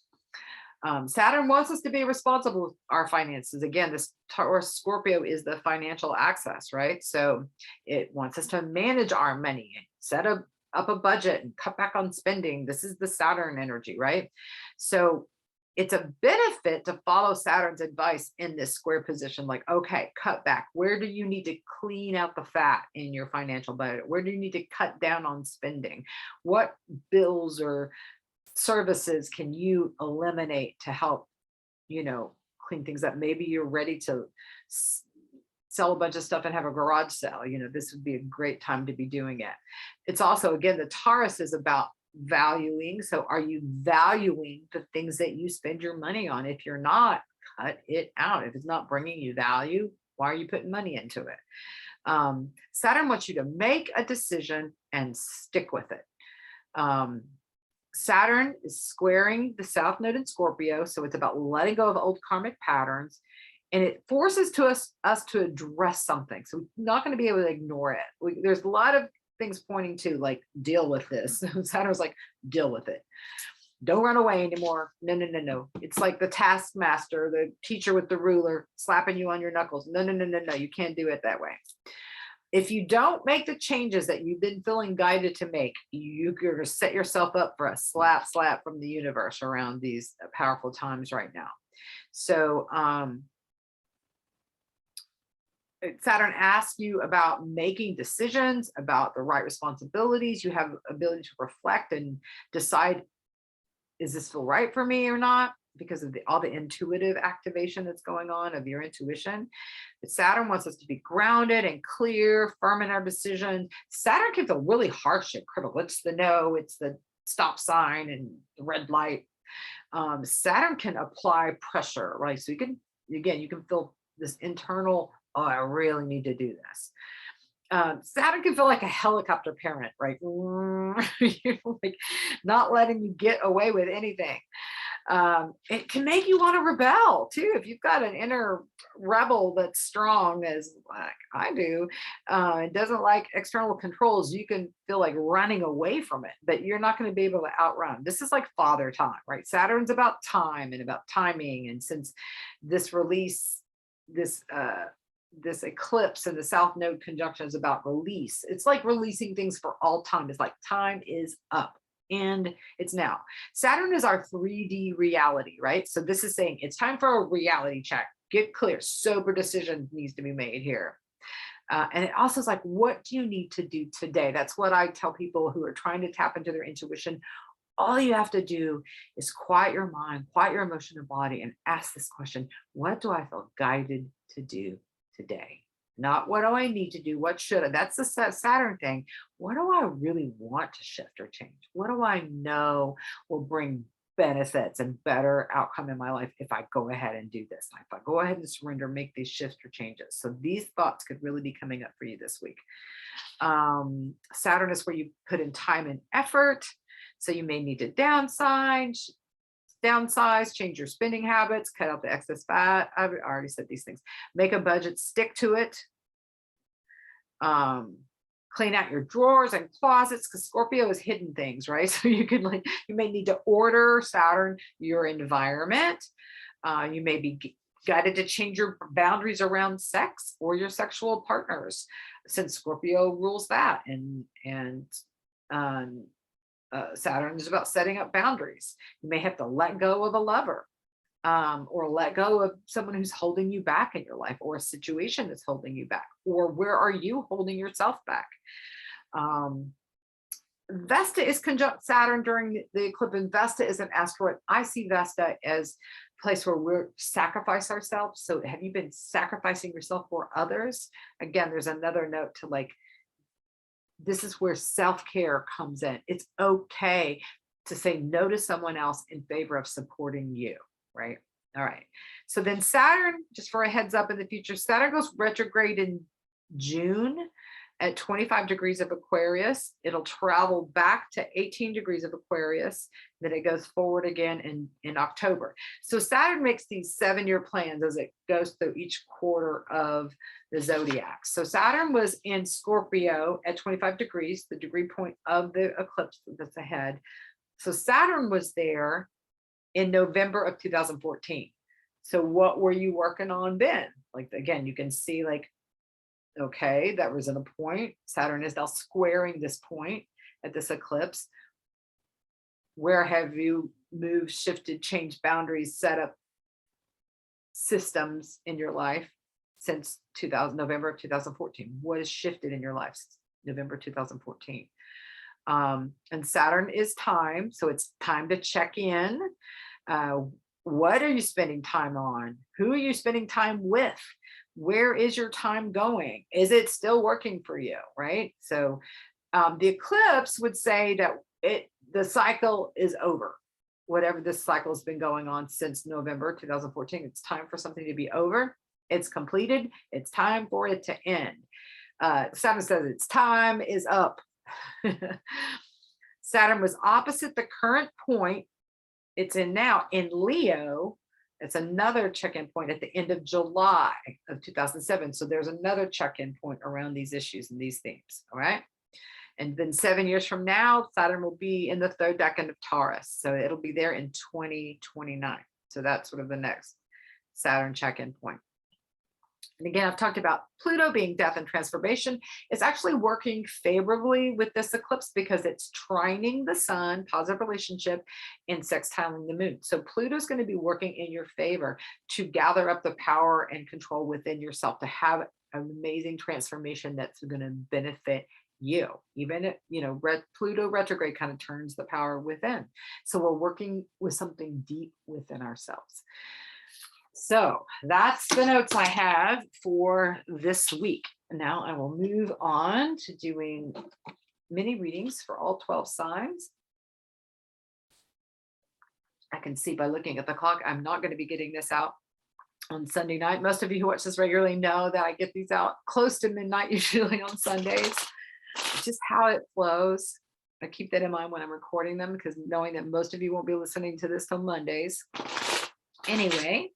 Saturn wants us to be responsible with our finances. Again, this Taurus Scorpio is the financial access, right? So it wants us to manage our money, set up a budget and cut back on spending. This is the Saturn energy, right? So it's a benefit to follow Saturn's advice in this square position. Like, okay, cut back. Where do you need to clean out the fat in your financial budget? Where do you need to cut down on spending? What bills or services can you eliminate to help, clean things up? Maybe you're ready to sell a bunch of stuff and have a garage sale. This would be a great time to be doing it. It's also, again, the Taurus is about valuing. So are you valuing the things that you spend your money on? If you're not, cut it out. If it's not bringing you value, why are you putting money into it? Saturn wants you to make a decision and stick with it. Saturn is squaring the South Node in Scorpio, so it's about letting go of old karmic patterns, and it forces us to address something. So we're not going to be able to ignore it. There's a lot of things pointing to like, deal with this. Saturn's like, deal with it. Don't run away anymore. No, no, no, no. It's like the taskmaster, the teacher with the ruler slapping you on your knuckles. No, no, no, no, no. You can't do it that way. If you don't make the changes that you've been feeling guided to make, you're going to set yourself up for a slap from the universe around these powerful times right now. So Saturn asks you about making decisions, about the right responsibilities. You have ability to reflect and decide, is this feel right for me or not? Because of all the intuitive activation that's going on of your intuition. But Saturn wants us to be grounded and clear, firm in our decisions. Saturn can feel really harsh and critical. It's the no, it's the stop sign and the red light. Saturn can apply pressure, right? So you can feel this internal, oh, I really need to do this. Saturn can feel like a helicopter parent, right? Like not letting you get away with anything. It can make you want to rebel too. If you've got an inner rebel that's strong, as like I do, and doesn't like external controls, you can feel like running away from it, but you're not going to be able to outrun. This is like father time, right? Saturn's about time and about timing. And since this release, this eclipse and the South Node conjunction is about release. It's like releasing things for all time. It's like time is up and it's now. Saturn is our 3D reality, right? So this is saying it's time for a reality check. Get clear. Sober decision needs to be made here. And it also is like, what do you need to do today? That's what I tell people who are trying to tap into their intuition. All you have to do is quiet your mind, quiet your emotional body, and ask this question: what do I feel guided to do today? Not what do I need to do? What should I? That's the Saturn thing. What do I really want to shift or change? What do I know will bring benefits and better outcome in my life if I go ahead and do this? If I go ahead and surrender, make these shifts or changes. So these thoughts could really be coming up for you this week. Saturn is where you put in time and effort. So you may need to downsize, change your spending habits, cut out the excess fat. I've already said these things. Make a budget, stick to it. Clean out your drawers and closets, because Scorpio is hidden things, right? So you may need to order, Saturn, your environment. You may be guided to change your boundaries around sex or your sexual partners, since Scorpio rules that. And Saturn is about setting up boundaries. You may have to let go of a lover, or let go of someone who's holding you back in your life, or a situation that's holding you back, or where are you holding yourself back? Vesta is conjunct Saturn during the eclipse, and Vesta is an asteroid. I see Vesta as a place where we're sacrifice ourselves. So have you been sacrificing yourself for others? Again, there's another note to like, this is where self-care comes in. It's okay to say no to someone else in favor of supporting you, right? All right. So then Saturn, just for a heads up in the future, Saturn goes retrograde in June at 25 degrees of Aquarius. It'll travel back to 18 degrees of Aquarius. Then it goes forward again in October. So Saturn makes these 7-year plans as it goes through each quarter of the zodiac. So Saturn was in Scorpio at 25 degrees, the degree point of the eclipse that's ahead. So Saturn was there in November of 2014. So what were you working on then? Like, again, you can see like, okay, that was in a point. Saturn is now squaring this point at this eclipse. Where have you moved, shifted, changed boundaries, set up systems in your life since November of 2014? What has shifted in your life since November 2014? And Saturn is time. So it's time to check in. What are you spending time on? Who are you spending time with? Where is your time going? Is it still working for you, right? So the eclipse would say that the cycle is over. Whatever this cycle has been going on since November 2014, it's time for something to be over. It's completed. It's time for it to end. Saturn says its time is up. Saturn was opposite the current point it's in now in Leo. It's another check-in point at the end of July of 2007. So there's another check-in point around these issues and these themes. All right. And then 7 years from now, Saturn will be in the third decan of Taurus. So it'll be there in 2029. So that's sort of the next Saturn check-in point. And again, I've talked about Pluto being death and transformation. It's actually working favorably with this eclipse because it's trining the sun, positive relationship, and sextiling the moon. So Pluto's going to be working in your favor to gather up the power and control within yourself, to have an amazing transformation that's going to benefit you. Even if, Pluto retrograde kind of turns the power within. So we're working with something deep within ourselves. So that's the notes I have for this week. Now I will move on to doing mini readings for all 12 signs. I can see by looking at the clock, I'm not going to be getting this out on Sunday night. Most of you who watch this regularly know that I get these out close to midnight, usually on Sundays. It's just how it flows. I keep that in mind when I'm recording them, because knowing that most of you won't be listening to this on Mondays. Anyway,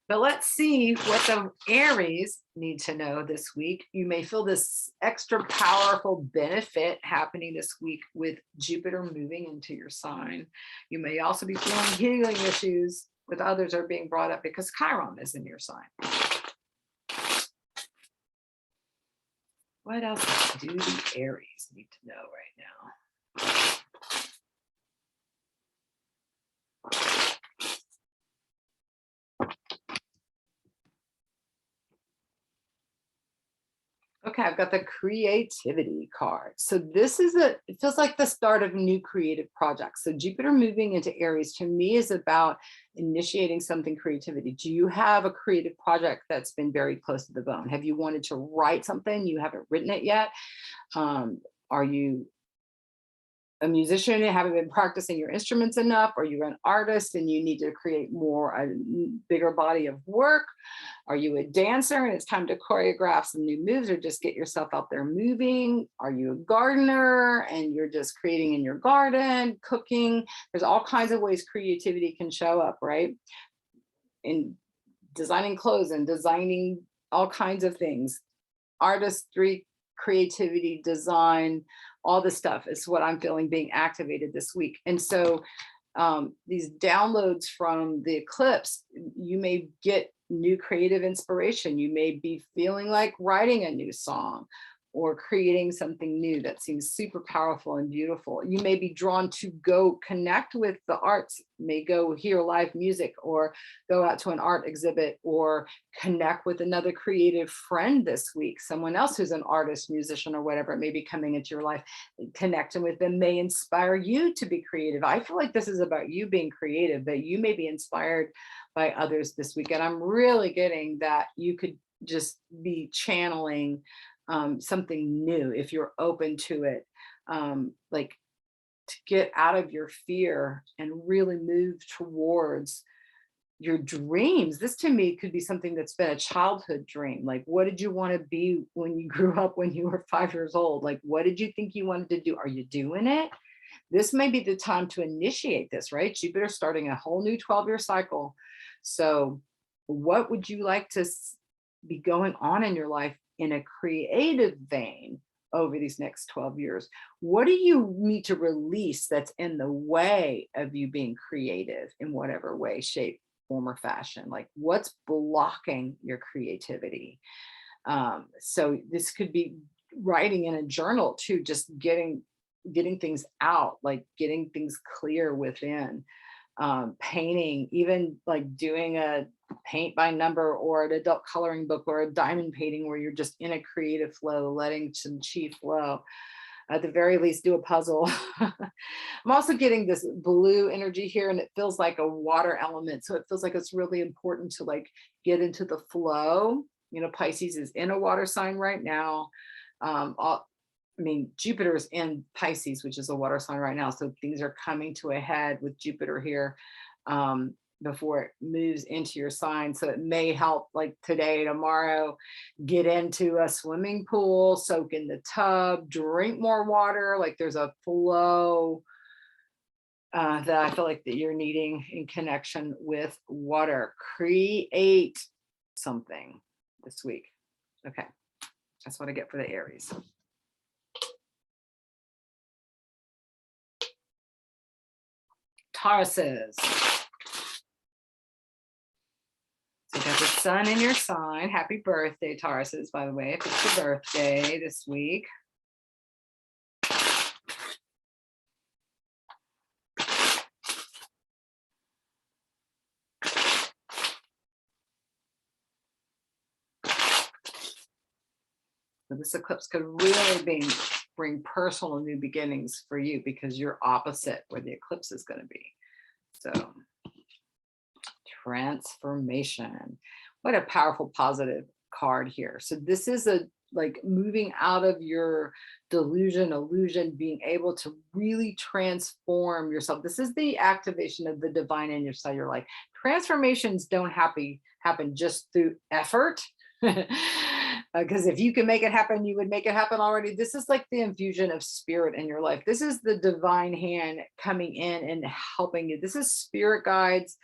but let's see what the Aries need to know this week. You may feel this extra powerful benefit happening this week with Jupiter moving into your sign. You may also be feeling healing issues with others are being brought up because Chiron is in your sign. What else do the Aries need to know right now? Okay, I've got the creativity card. So this is it feels like the start of new creative projects. So Jupiter moving into Aries to me is about initiating something creativity. Do you have a creative project that's been very close to the bone? Have you wanted to write something? You haven't written it yet? Are you a musician and haven't been practicing your instruments enough? Are you an artist and you need to create a bigger body of work? Are you a dancer and it's time to choreograph some new moves or just get yourself out there moving? Are you a gardener and you're just creating in your garden, cooking? There's all kinds of ways creativity can show up, right? In designing clothes and designing all kinds of things. Artistry, creativity, design, all this stuff is what I'm feeling being activated this week. And so these downloads from the eclipse, you may get new creative inspiration. You may be feeling like writing a new song or creating something new that seems super powerful and beautiful. You may be drawn to go connect with the arts, may go hear live music or go out to an art exhibit or connect with another creative friend this week, someone else who's an artist, musician, or whatever it may be coming into your life. Connecting with them may inspire you to be creative. I feel like this is about you being creative, but you may be inspired by others this week. And I'm really getting that you could just be channeling something new if you're open to it, like to get out of your fear and really move towards your dreams. This to me could be something that's been a childhood dream. Like, what did you want to be when you grew up, when you were 5 years old? Like, what did you think you wanted to do? Are you doing it? This may be the time to initiate this, right? Jupiter starting a whole new 12-year cycle. So what would you like to be going on in your life in a creative vein over these next 12 years? What do you need to release that's in the way of you being creative in whatever way, shape, form, or fashion? Like, what's blocking your creativity? So this could be writing in a journal too, just getting things out, like getting things clear within. Painting, even like doing a paint by number or an adult coloring book or a diamond painting where you're just in a creative flow, letting some chi flow. At the very least, do a puzzle. I'm also getting this blue energy here, and it feels like a water element. So it feels like it's really important to like get into the flow. Pisces is in a water sign right now. Jupiter is in Pisces, which is a water sign right now. So things are coming to a head with Jupiter here. before it moves into your sign. So it may help, like today, tomorrow, get into a swimming pool, soak in the tub, drink more water. Like there's a flow that I feel like that you're needing in connection with water. Create something this week. Okay, that's what I get for the Aries. Tauruses. So you got the sun in your sign. Happy birthday, Tauruses, by the way, if it's your birthday this week. So this eclipse could really bring personal new beginnings for you, because you're opposite where the eclipse is going to be. So transformation. What a powerful positive card here. So this is a like moving out of your delusion, illusion, being able to really transform yourself. This is the activation of the divine in your cellular life. Transformations don't happen just through effort. Because if you can make it happen, you would make it happen already. This is like the infusion of spirit in your life. This is the divine hand coming in and helping you. This is spirit guides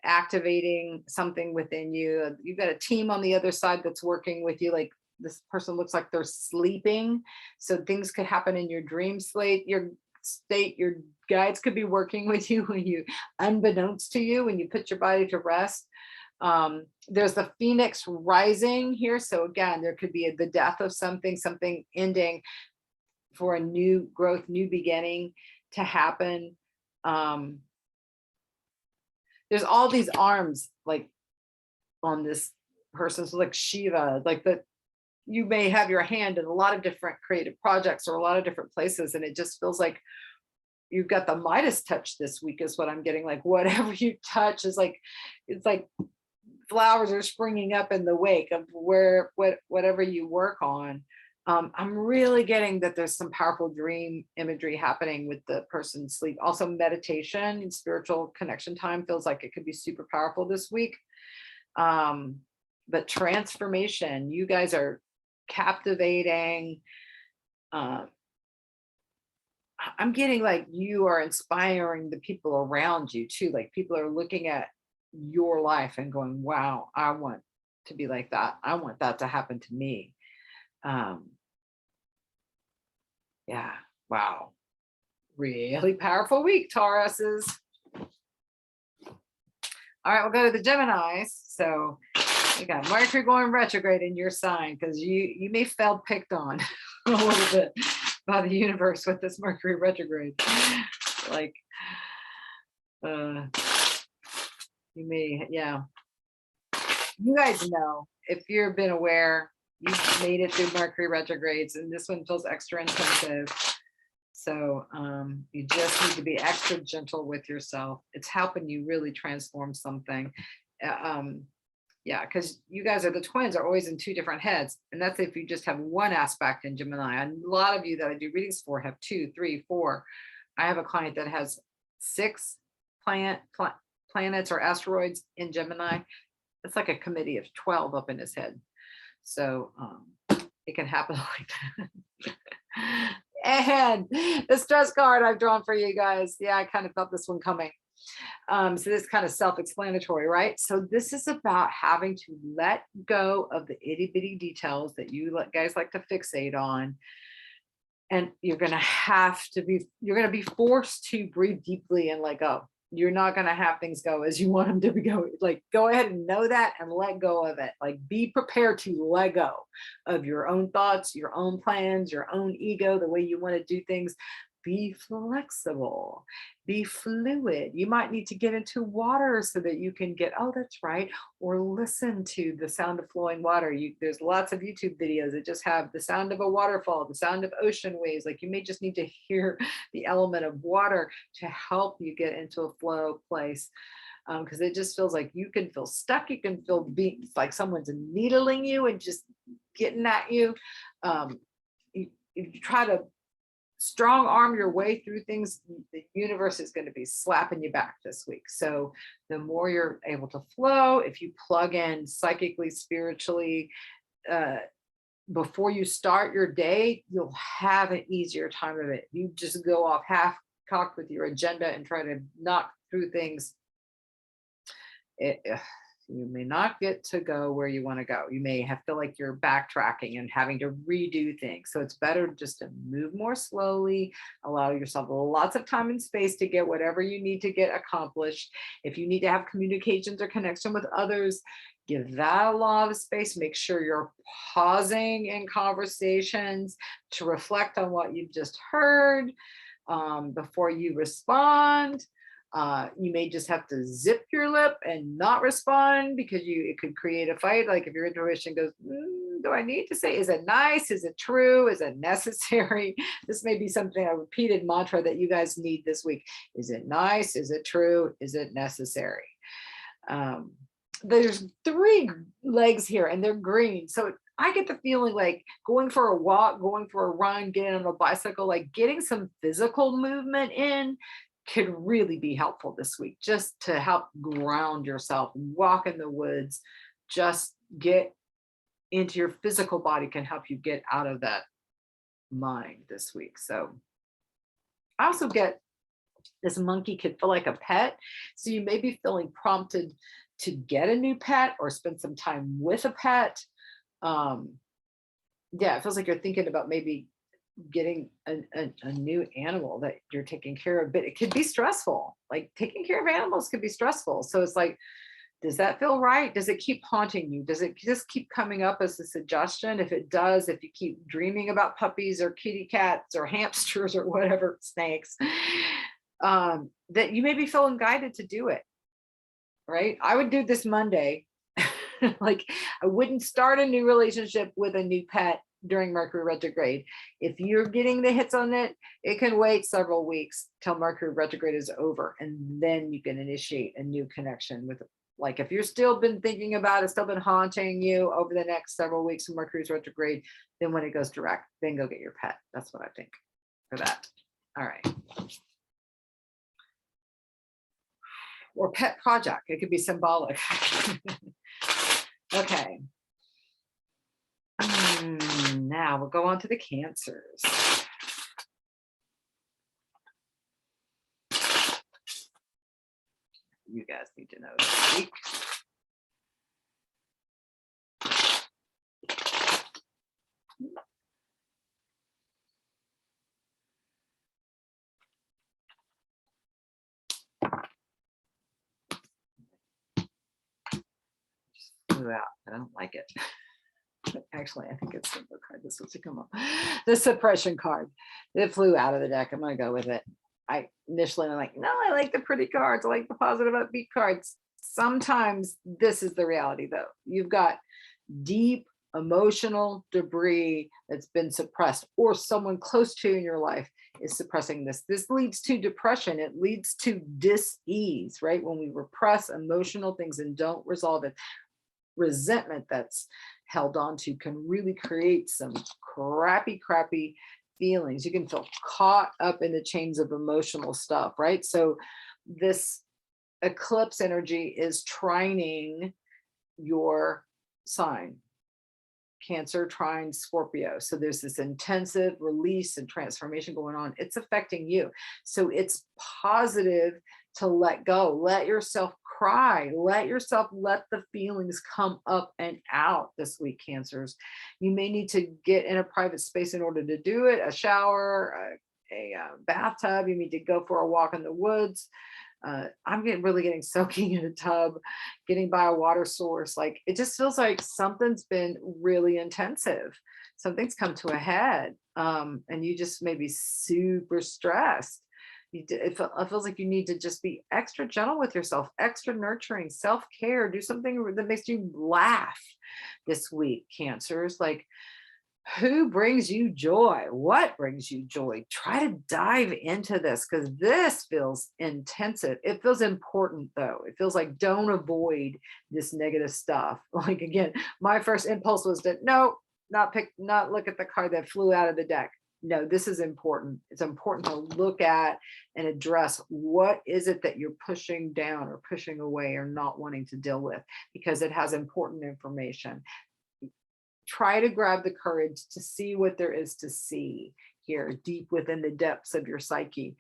activating something within you. You've got a team on the other side that's working with you. Like this person looks like they're sleeping. So things could happen in your dream state. Your guides could be working with you when you, unbeknownst to you, when you put your body to rest. There's the phoenix rising here. So again, there could be the death of something ending for a new growth, new beginning to happen. There's all these arms like on this person. So like Shiva, like you may have your hand in a lot of different creative projects or a lot of different places. And it just feels like you've got the Midas touch this week is what I'm getting. Like whatever you touch is like, it's like flowers are springing up in the wake of whatever you work on. I'm really getting that there's some powerful dream imagery happening with the person's sleep. Also meditation and spiritual connection time feels like it could be super powerful this week. But transformation, you guys are captivating. I'm getting like you are inspiring the people around you too. Like people are looking at your life and going, wow, I want to be like that. I want that to happen to me. Yeah, wow. Really powerful week, Tauruses. All right, we'll go to the Geminis. So we got Mercury going retrograde in your sign, because you may feel picked on a little bit by the universe with this Mercury retrograde. Like, you may, yeah. You guys know, if you've been aware, you've made it through Mercury retrogrades, and this one feels extra intensive. So you just need to be extra gentle with yourself. It's helping you really transform something. Yeah, because you guys are the twins are always in two different heads. And that's if you just have one aspect in Gemini. And a lot of you that I do readings for have 2, 3, 4. I have a client that has 6 planets or asteroids in Gemini. It's like a committee of 12 up in his head. So it can happen like that. And the stress card I've drawn for you guys. Yeah, I kind of felt this one coming. So this is kind of self-explanatory, right? So this is about having to let go of the itty bitty details that you guys like to fixate on. And you're going to be forced to breathe deeply and let go. You're not going to have things go as you want them to go. Like, go ahead and know that and let go of it. Like, be prepared to let go of your own thoughts, your own plans, your own ego, the way you want to do things. Be flexible, be fluid. You might need to get into water so that you can get, oh, that's right. Or listen to the sound of flowing water. There's lots of YouTube videos that just have the sound of a waterfall, the sound of ocean waves. Like, you may just need to hear the element of water to help you get into a flow place. Because it just feels like you can feel stuck. You can feel like someone's needling you and just getting at you. You try to strong arm your way through things, the universe is going to be slapping you back this week. So the more you're able to flow, if you plug in psychically, spiritually, before you start your day, you'll have an easier time of it. You just go off half cocked with your agenda and try to knock through things. You may not get to go where you want to go. You may feel like you're backtracking and having to redo things. So it's better just to move more slowly, allow yourself lots of time and space to get whatever you need to get accomplished. If you need to have communications or connection with others, give that a lot of space. Make sure you're pausing in conversations to reflect on what you've just heard before you respond. You may just have to zip your lip and not respond because it could create a fight. Like if your intuition goes, do I need to say, is it nice? Is it true? Is it necessary? This may be something, a repeated mantra that you guys need this week. Is it nice? Is it true? Is it necessary? There's 3 legs here and they're green. So I get the feeling like going for a walk, going for a run, getting on a bicycle, like getting some physical movement in could really be helpful this week, just to help ground yourself, walk in the woods, just get into your physical body can help you get out of that mind this week. So I also get this monkey could feel like a pet. So you may be feeling prompted to get a new pet or spend some time with a pet. Yeah, it feels like you're thinking about maybe getting a new animal that you're taking care of, but it could be stressful. Like taking care of animals could be stressful. So it's like, does that feel right? Does it keep haunting you? Does it just keep coming up as a suggestion? If it does, if you keep dreaming about puppies or kitty cats or hamsters or whatever, snakes, that you may be feeling guided to do it, right? I would do this Monday. Like I wouldn't start a new relationship with a new pet during Mercury retrograde. If you're getting the hits on it, it can wait several weeks till Mercury retrograde is over. And then you can initiate a new connection with, like if you're still been thinking about it, still been haunting you over the next several weeks of Mercury's retrograde, then when it goes direct, then go get your pet. That's what I think for that. All right. Or pet project. It could be symbolic. Okay. Now we'll go on to the Cancers. You guys need to know this week. Flew out. I don't like it. Actually, I think it's the card that's supposed to come up. The suppression card. It flew out of the deck. I'm going to go with it. I'm like, no, I like the pretty cards. I like the positive upbeat cards. Sometimes this is the reality, though. You've got deep emotional debris that's been suppressed, or someone close to you in your life is suppressing this. This leads to depression. It leads to dis-ease, right? When we repress emotional things and don't resolve it, resentment that's held on to can really create some crappy feelings. You can feel caught up in the chains of emotional stuff, right? So this eclipse energy is trining your sign, Cancer trine Scorpio. So there's this intensive release and transformation going on. It's affecting you. So it's positive to let go, let yourself cry, let the feelings come up and out this week, Cancers. You may need to get in a private space in order to do it, a shower, a bathtub. You need to go for a walk in the woods. I'm really getting soaking in a tub, getting by a water source. Like it just feels like something's been really intensive. Something's come to a head, and you just may be super stressed. It feels like you need to just be extra gentle with yourself, extra nurturing, self-care, do something that makes you laugh this week, Cancers. Like, who brings you joy? What brings you joy? Try to dive into this because this feels intensive. It feels important, though. It feels like don't avoid this negative stuff. Like, again, my first impulse was to not look at the card that flew out of the deck. no, this is important. It's important to look at and address what is it that you're pushing down or pushing away or not wanting to deal with, because it has important information. Try to grab the courage to see what there is to see here deep within the depths of your psyche.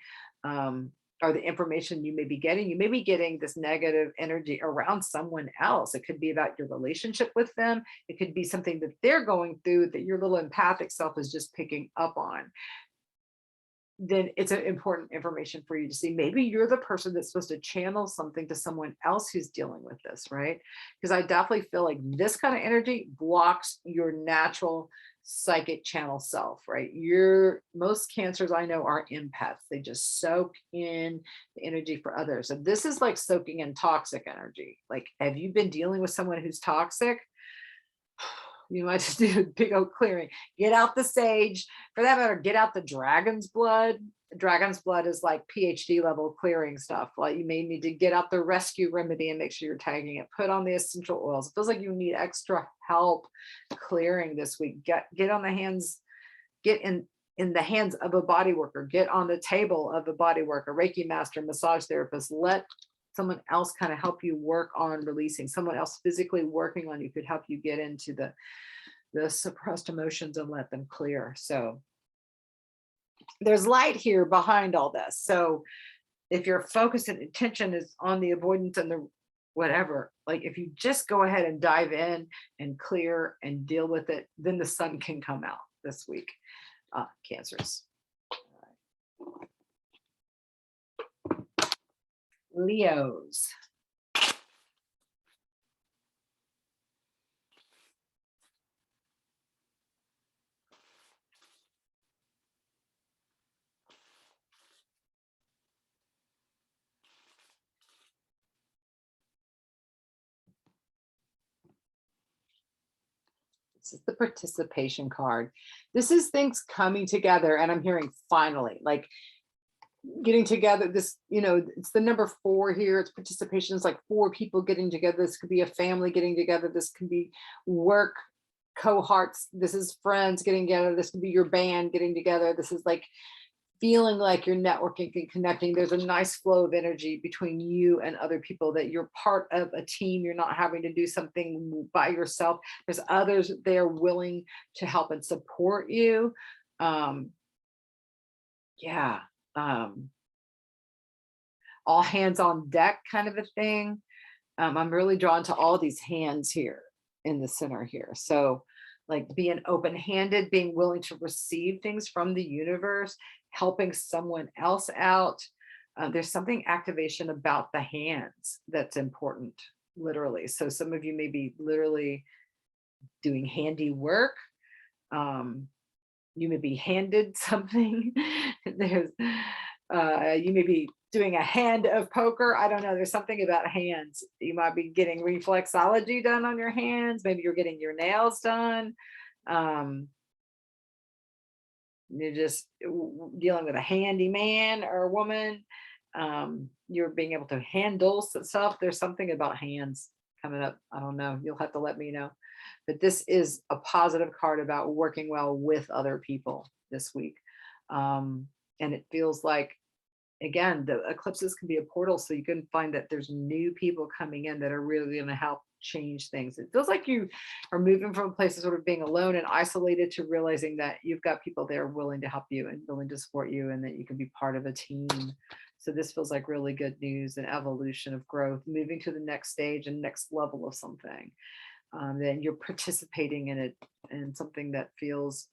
Or the information you may be getting. You may be getting this negative energy around someone else. It could be about your relationship with them. It could be something that they're going through that your little empathic self is just picking up on. Then it's an important information for you to see. Maybe you're the person that's supposed to channel something to someone else who's dealing with this, right? Because I definitely feel like this kind of energy blocks your natural psychic channel self, right? Most cancers I know are empaths. They just soak in the energy for others. And this is like soaking in toxic energy. Like, have you been dealing with someone who's toxic? You might just do a big old clearing. Get out the sage. For that matter, get out the dragon's blood. Dragon's blood is like PhD level clearing stuff. Like, you may need to get out the rescue remedy and make sure you're tagging it. Put on the essential oils. It feels like you need extra help clearing this week. Get on the hands, get in the hands of a body worker. Get on the table of a body worker, Reiki master, massage therapist. Let someone else kind of help you work on releasing. Someone else physically working on you could help you get into the suppressed emotions and let them clear. So there's light here behind all this. So if your focus and attention is on the avoidance and the whatever, like if you just go ahead and dive in and clear and deal with it, then the sun can come out this week. Cancers. Leos. This is the participation card. This is things coming together, and I'm hearing finally, like getting together. This, it's the number 4 here. It's participation. It's like 4 people getting together. This could be a family getting together. This can be work cohorts. This is friends getting together. This could be your band getting together. This is like feeling like you're networking and connecting. There's a nice flow of energy between you and other people, that you're part of a team. You're not having to do something by yourself. There's others there willing to help and support you. Yeah. All hands on deck kind of a thing. I'm really drawn to all these hands here in the center here. So like being open-handed, being willing to receive things from the universe, helping someone else out. There's something activation about the hands that's important, literally. So some of you may be literally doing handy work. You may be handed something. There's you may be doing a hand of poker. I don't know. There's something about hands. You might be getting reflexology done on your hands. Maybe you're getting your nails done. You're just dealing with a handyman or a woman. You're being able to handle stuff. There's something about hands coming up. I don't know. You'll have to let me know. But this is a positive card about working well with other people this week. And it feels like, again, the eclipses can be a portal, so you can find that there's new people coming in that are really going to help change things. It feels like you are moving from a place of sort of being alone and isolated to realizing that you've got people there willing to help you and willing to support you, and that you can be part of a team. So this feels like really good news and evolution of growth, moving to the next stage and next level of something. Then you're participating in it, and something that feels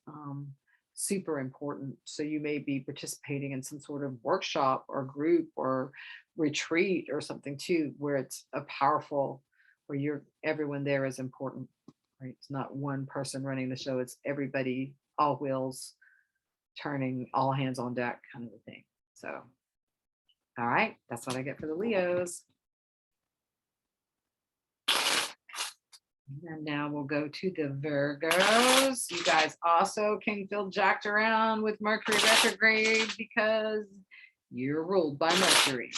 super important. So you may be participating in some sort of workshop or group or retreat or something too, where it's a powerful, where everyone there is important, right? It's not one person running the show. It's everybody, all wheels turning, all hands on deck kind of a thing. So, all right, that's what I get for the Leos. And now we'll go to the Virgos. You guys also can feel jacked around with Mercury retrograde because you're ruled by Mercury.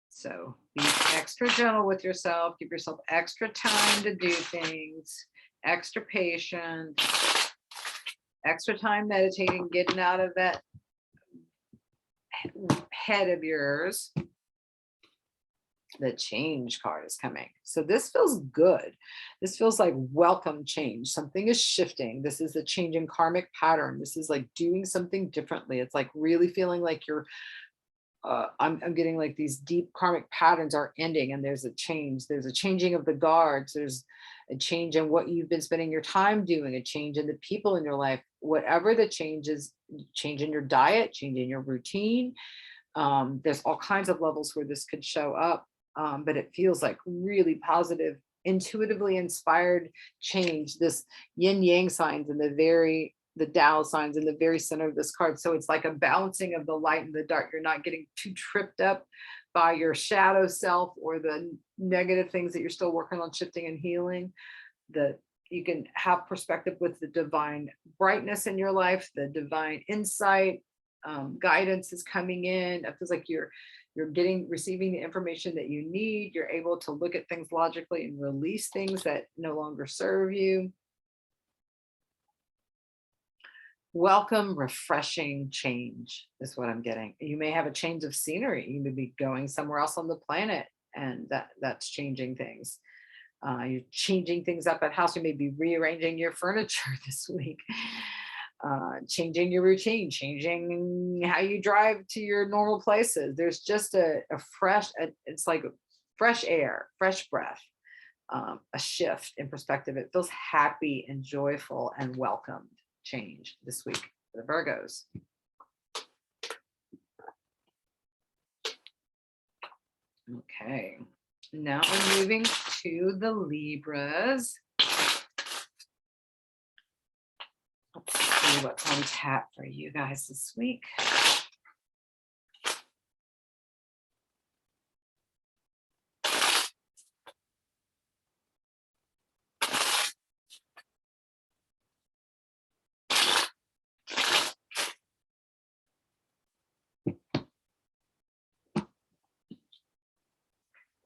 So be extra gentle with yourself. Give yourself extra time to do things, extra patient. extra time meditating, getting out of that head of yours. The change card is coming. So this feels good. This feels like welcome change. Something is shifting. This is a change in karmic pattern. This is like doing something differently. It's like really feeling like you're, I'm getting like these deep karmic patterns are ending and there's a change. There's a changing of the guards. There's a change in what you've been spending your time doing, a change in the people in your life, whatever the change is, change in your diet, change in your routine. There's all kinds of levels where this could show up. But it feels like really positive, intuitively inspired change. This yin yang signs in the Tao signs in the very center of this card. So it's like a balancing of the light and the dark. You're not getting too tripped up by your shadow self or the negative things that you're still working on shifting and healing. You can have perspective with the divine brightness in your life, the divine insight, guidance is coming in. It feels like you're receiving the information that you need. You're able to look at things logically and release things that no longer serve you. Welcome, refreshing change is what I'm getting. You may have a change of scenery. You may be going somewhere else on the planet, and that's changing things. You're changing things up at house. You may be rearranging your furniture this week. Changing your routine, changing how you drive to your normal places. There's just it's like fresh air, fresh breath, a shift in perspective. It feels happy and joyful and welcomed change this week for the Virgos. Okay, now we're moving to the Libras. Let's see what's on tap for you guys this week.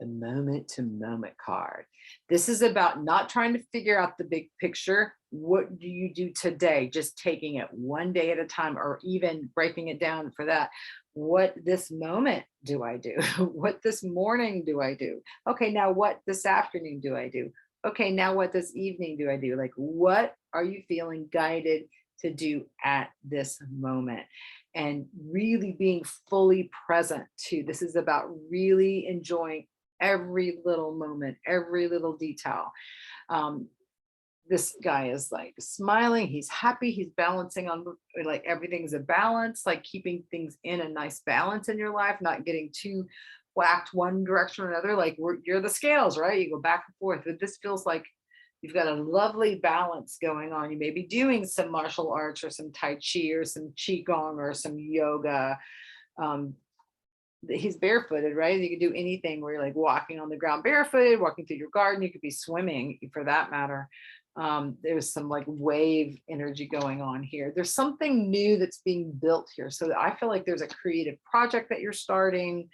The moment to moment card. This is about not trying to figure out the big picture. What do you do today? Just taking it one day at a time, or even breaking it down for that. What this moment do I do? What this morning do I do? Okay, now what this afternoon do I do? Okay, now what this evening do I do? Like, what are you feeling guided to do at this moment? And really being fully present too. This is about really enjoying every little moment, every little detail. This guy is like smiling, he's happy, he's balancing on, like, everything's a balance, like keeping things in a nice balance in your life, not getting too whacked one direction or another. Like, you're the scales, right? You go back and forth, but this feels like you've got a lovely balance going on. You may be doing some martial arts or some Tai Chi or some Qigong or some yoga. He's barefooted, right? You can do anything where you're like walking on the ground barefooted, walking through your garden. You could be swimming for that matter. There's some like wave energy going on here. There's something new that's being built here. So I feel like there's a creative project that you're starting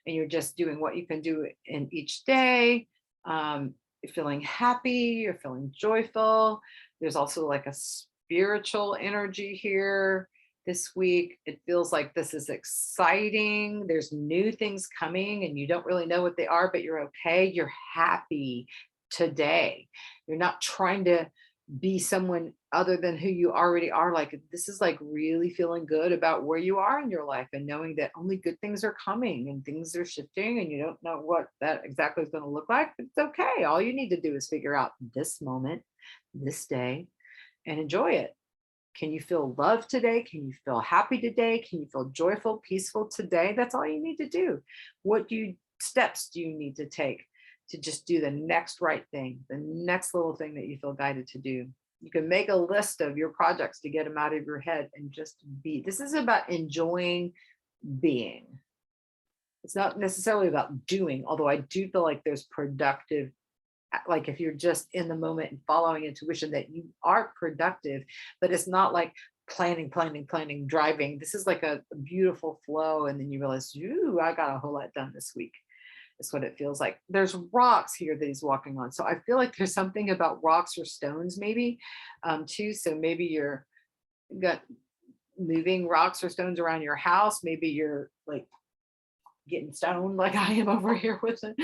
and you're just doing what you can do in each day. You're feeling happy, you're feeling joyful. There's also like a spiritual energy here. This week, it feels like this is exciting. There's new things coming and you don't really know what they are, but you're okay. You're happy today. You're not trying to be someone other than who you already are. Like, this is like really feeling good about where you are in your life and knowing that only good things are coming and things are shifting and you don't know what that exactly is going to look like. But it's okay. All you need to do is figure out this moment, this day, and enjoy it. Can you feel love today? Can you feel happy today? Can you feel joyful, peaceful today? That's all you need to do. What steps do you need to take to just do the next right thing, the next little thing that you feel guided to do? You can make a list of your projects to get them out of your head and just be. This is about enjoying being. It's not necessarily about doing, although I do feel like there's productive, like if you're just in the moment and following intuition, that you are productive, but it's not like planning, driving. This is like a beautiful flow. And then you realize, I got a whole lot done this week. That's what it feels like. There's rocks here that he's walking on. So I feel like there's something about rocks or stones maybe too. So maybe you're got moving rocks or stones around your house. Maybe you're like getting stoned like I am over here with the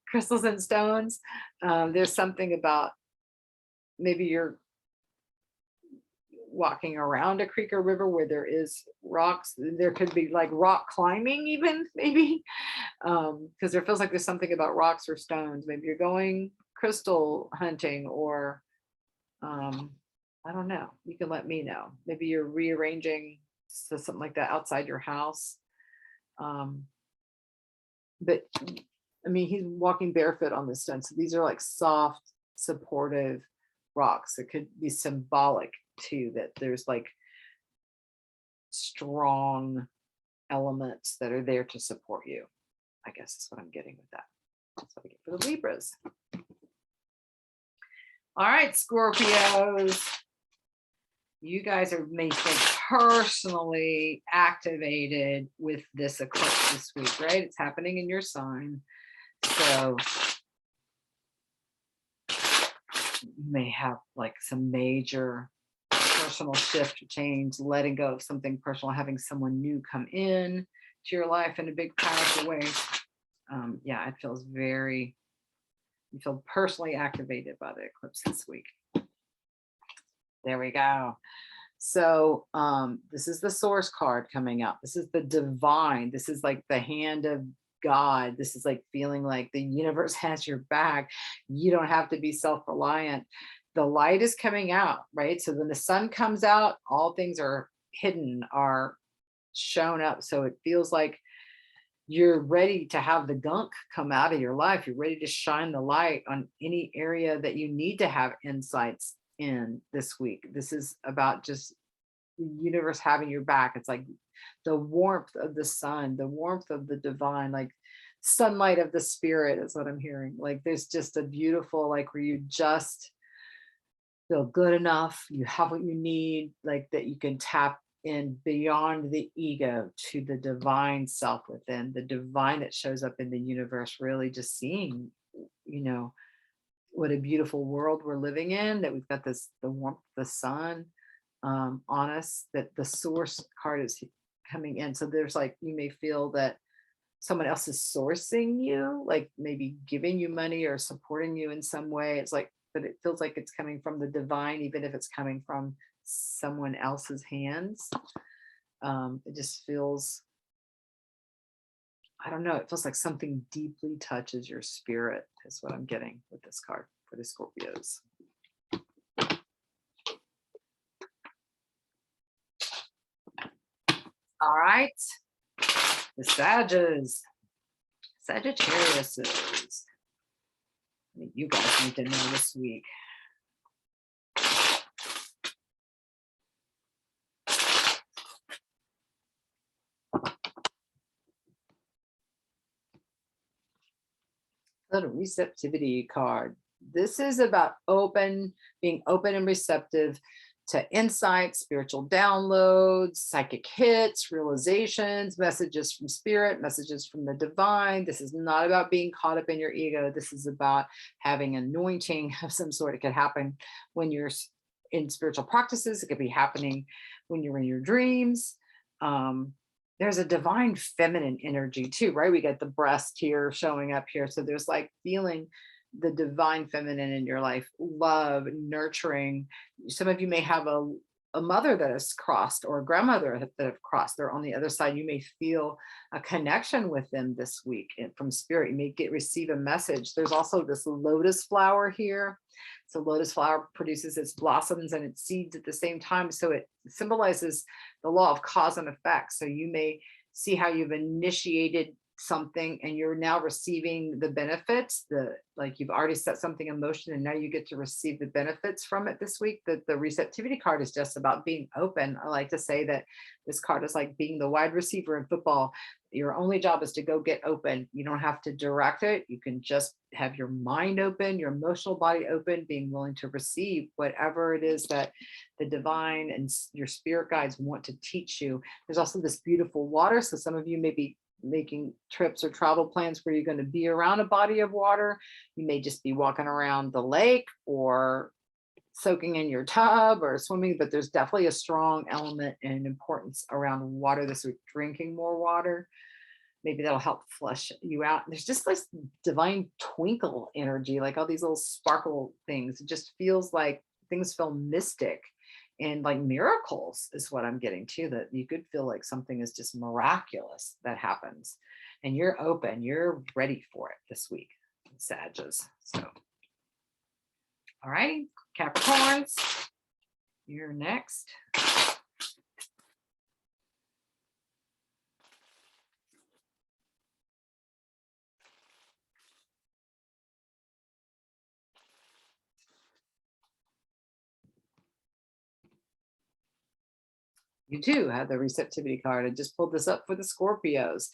crystals and stones. There's something about maybe you're walking around a creek or river where there is rocks. There could be like rock climbing even, maybe, because there feels like there's something about rocks or stones. Maybe you're going crystal hunting, or I don't know. You can let me know. Maybe you're rearranging something like that outside your house. But I mean, he's walking barefoot on this stone. So these are like soft, supportive rocks. It could be symbolic too, that there's like strong elements that are there to support you. I guess that's what I'm getting with that. That's what I get for the Libras. All right, Scorpios. You guys are may feel personally activated with this eclipse this week, right? It's happening in your sign. So you may have like some major personal shift or change, letting go of something personal, having someone new come in to your life in a big powerful way. Yeah, it feels very, you feel personally activated by the eclipse this week. There we go. So this is the source card coming up. This is the divine. This is like the hand of God. This is like feeling like the universe has your back. You don't have to be self-reliant. The light is coming out, right? So when the sun comes out, all things are hidden, are shown up. So it feels like you're ready to have the gunk come out of your life. You're ready to shine the light on any area that you need to have insights in this week. This is about just the universe having your back. It's like the warmth of the sun, the warmth of the divine, like sunlight of the spirit is what I'm hearing. Like there's just a beautiful, like where you just feel good enough, you have what you need, like that you can tap in beyond the ego to the divine self within, the divine that shows up in the universe, really just seeing, you know, what a beautiful world we're living in, that we've got this, the warmth, the sun on us, that the source card is coming in. So there's like, you may feel that someone else is sourcing you, like maybe giving you money or supporting you in some way. It's like, but it feels like it's coming from the divine, even if it's coming from someone else's hands. It just feels, I don't know, it feels like something deeply touches your spirit is what I'm getting with this card for the Scorpios. All right, the Sagittarius. You guys need to know this week. The receptivity card. This is about being open and receptive to insights, spiritual downloads, psychic hits, realizations, messages from spirit, messages from the divine. This is not about being caught up in your ego. This is about having anointing of some sort. It could happen when you're in spiritual practices. It could be happening when you're in your dreams. There's a divine feminine energy too, right? We got the breast here showing up here. So there's like feeling the divine feminine in your life, love, nurturing. Some of you may have a mother that has crossed, or a grandmother that have crossed. They're on the other side. You may feel a connection with them this week from spirit. You may receive a message. There's also this lotus flower here. So lotus flower produces its blossoms and its seeds at the same time. So it symbolizes the law of cause and effect. So you may see how you've initiated something and you're now receiving the benefits, like you've already set something in motion and now you get to receive the benefits from it this week. The receptivity card is just about being open. I like to say that this card is like being the wide receiver in football. Your only job is to go get open. You don't have to direct it. You can just have your mind open, your emotional body open, being willing to receive whatever it is that the divine and your spirit guides want to teach you. There's also this beautiful water. So some of you may be making trips or travel plans where you're going to be around a body of water. You may just be walking around the lake or soaking in your tub or swimming, but there's definitely a strong element and importance around water this week, drinking more water. Maybe that'll help flush you out. There's just this divine twinkle energy, like all these little sparkle things. It just feels like things feel mystic and like miracles is what I'm getting to, that you could feel like something is just miraculous that happens and you're open, you're ready for it this week, Sagittarius. So, all right, Capricorns, you're next. You too have the receptivity card. I just pulled this up for the Scorpios.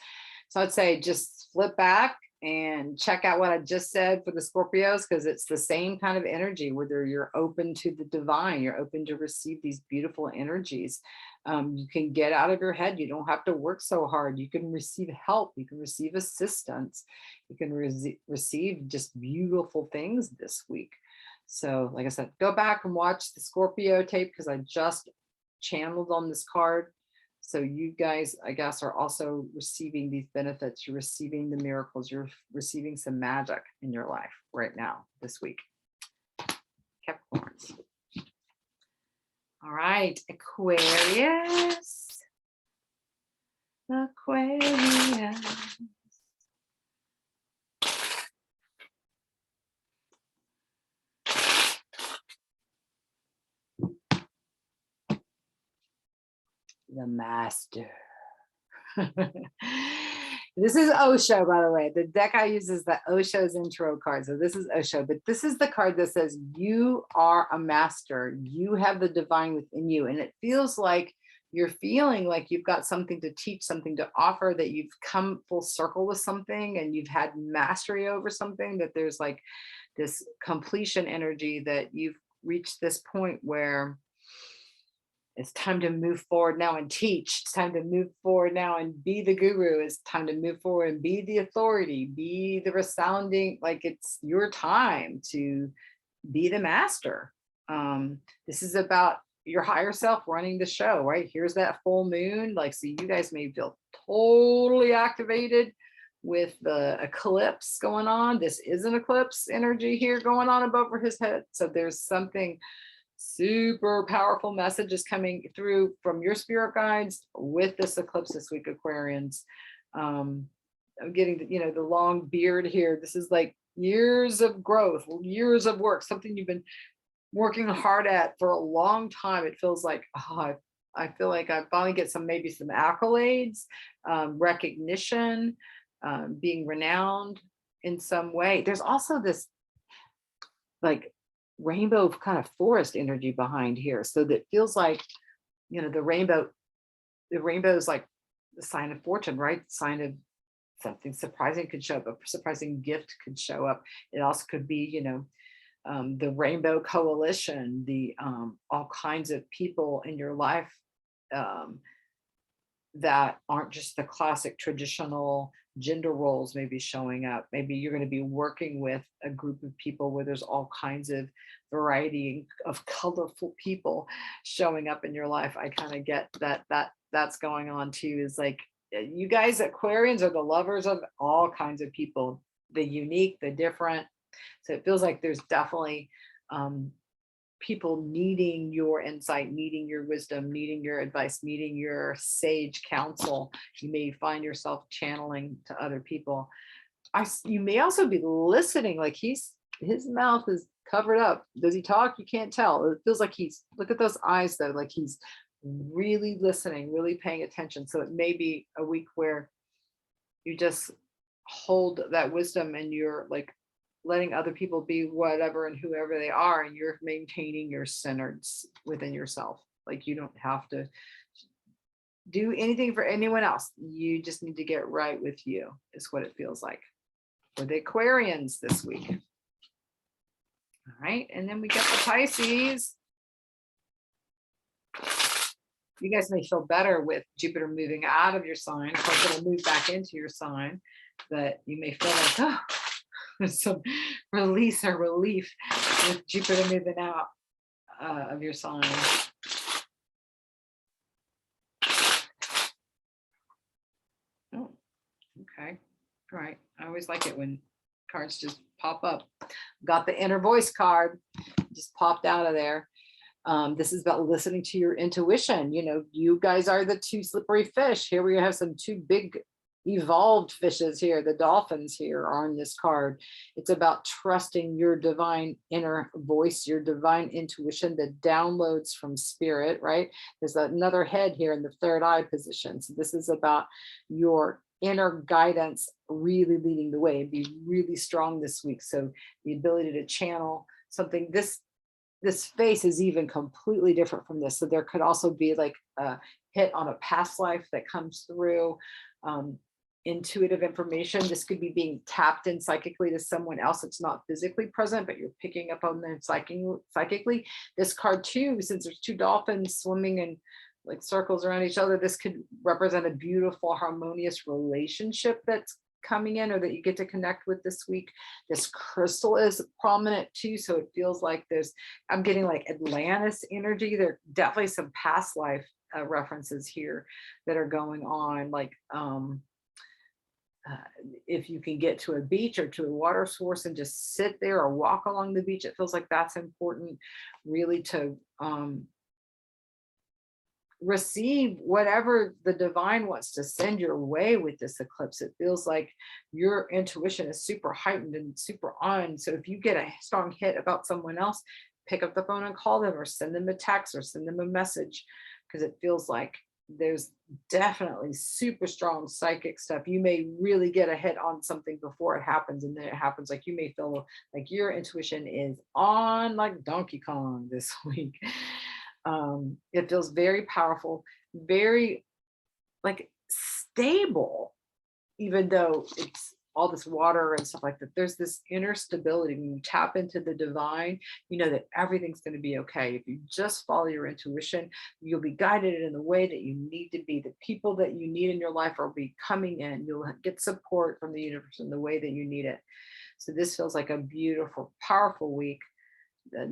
So I'd say just flip back and check out what I just said for the Scorpios, because it's the same kind of energy, whether you're open to the divine, you're open to receive these beautiful energies. You can get out of your head. You don't have to work so hard. You can receive help. You can receive assistance. You can receive just beautiful things this week. So like I said, go back and watch the Scorpio tape because I just channeled on this card. So you guys, I guess, are also receiving these benefits. You're receiving the miracles. You're receiving some magic in your life right now, this week. Capricorns. All right, Aquarius. Aquarius. The Master. This is Osho, by the way. The deck I use is the Osho's intro card. So this is Osho, but this is the card that says you are a master. You have the divine within you. And it feels like you're feeling like you've got something to teach, something to offer, that you've come full circle with something and you've had mastery over something, that there's like this completion energy, that you've reached this point where it's time to move forward now and teach. It's time to move forward now and be the guru. It's time to move forward and be the authority, be the resounding, like it's your time to be the master. This is about your higher self running the show, right? Here's that full moon. Like, so you guys may feel totally activated with the eclipse going on. This is an eclipse energy here going on above his head. So there's something super powerful messages coming through from your spirit guides with this eclipse this week, Aquarians. I'm getting the long beard here. This is like years of growth, years of work, something you've been working hard at for a long time. It feels like, oh, I feel like I finally get maybe some accolades, recognition, being renowned in some way. There's also this like rainbow kind of forest energy behind here, so that feels like the rainbow is like the sign of fortune, right? Sign of something surprising could show up, a surprising gift could show up. It also could be the rainbow coalition, the all kinds of people in your life that aren't just the classic traditional gender roles maybe showing up. Maybe you're going to be working with a group of people where there's all kinds of variety of colorful people showing up in your life. I kind of get that's going on too. Is like, you guys Aquarians are the lovers of all kinds of people, the unique, the different. So it feels like there's definitely people needing your insight, needing your wisdom, needing your advice, needing your sage counsel. You may find yourself channeling to other people. You may also be listening, like his mouth is covered up. Does he talk? You can't tell. It feels like look at those eyes though, like he's really listening, really paying attention. So it may be a week where you just hold that wisdom and you're like letting other people be whatever and whoever they are, and you're maintaining your centeredness within yourself. Like you don't have to do anything for anyone else. You just need to get right with you, is what it feels like for the Aquarians this week. All right, and then we got the Pisces. You guys may feel better with Jupiter moving out of your sign. Of course, it'll move back into your sign, but you may feel like, oh, some release or relief with Jupiter moving out. of your sign. Oh, okay. All right. I always like it when cards just pop up. Got the inner voice card, just popped out of there. This is about listening to your intuition. You know, you guys are the two slippery fish. Here we have some two big evolved fishes here. The dolphins here are on this card. It's about trusting your divine inner voice, your divine intuition that downloads from spirit, right? There's another head here in the third eye position. So this is about your inner guidance really leading the way. Be really strong this week. So the ability to channel something. This face is even completely different from this. So there could also be like a hit on a past life that comes through. Intuitive information. This could be being tapped in psychically to someone else that's not physically present, but you're picking up on them psychically. This card too, since there's two dolphins swimming in like circles around each other, this could represent a beautiful, harmonious relationship that's coming in or that you get to connect with this week. This crystal is prominent too, so it feels like I'm getting like Atlantis energy. There are definitely some past life references here that are going on, like if you can get to a beach or to a water source and just sit there or walk along the beach, it feels like that's important really to receive whatever the divine wants to send your way with this eclipse. It feels like your intuition is super heightened and super on. So if you get a strong hit about someone else, pick up the phone and call them or send them a text or send them a message, because it feels like there's definitely super strong psychic stuff. You may really get a hit on something before it happens, and then it happens. Like you may feel like your intuition is on like Donkey Kong this week. It feels very powerful, very like stable, even though it's all this water and stuff like that. There's this inner stability. When you tap into the divine, you know that everything's going to be okay. If you just follow your intuition, you'll be guided in the way that you need to be. The people that you need in your life will be coming in. You'll get support from the universe in the way that you need it. So this feels like a beautiful, powerful week. The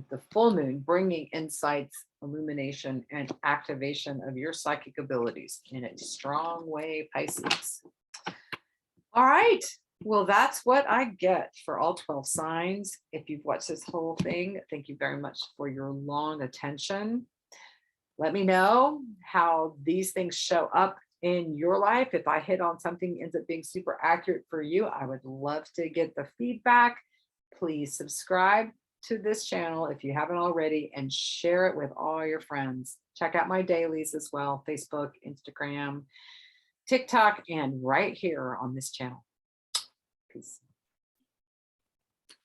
the full moon bringing insights, illumination, and activation of your psychic abilities in a strong way, Pisces. All right. Well, that's what I get for all 12 signs. If you've watched this whole thing, thank you very much for your long attention. Let me know how these things show up in your life. If I hit on something ends up being super accurate for you, I would love to get the feedback. Please subscribe to this channel if you haven't already and share it with all your friends. Check out my dailies as well, Facebook, Instagram, TikTok, and right here on this channel. Peace.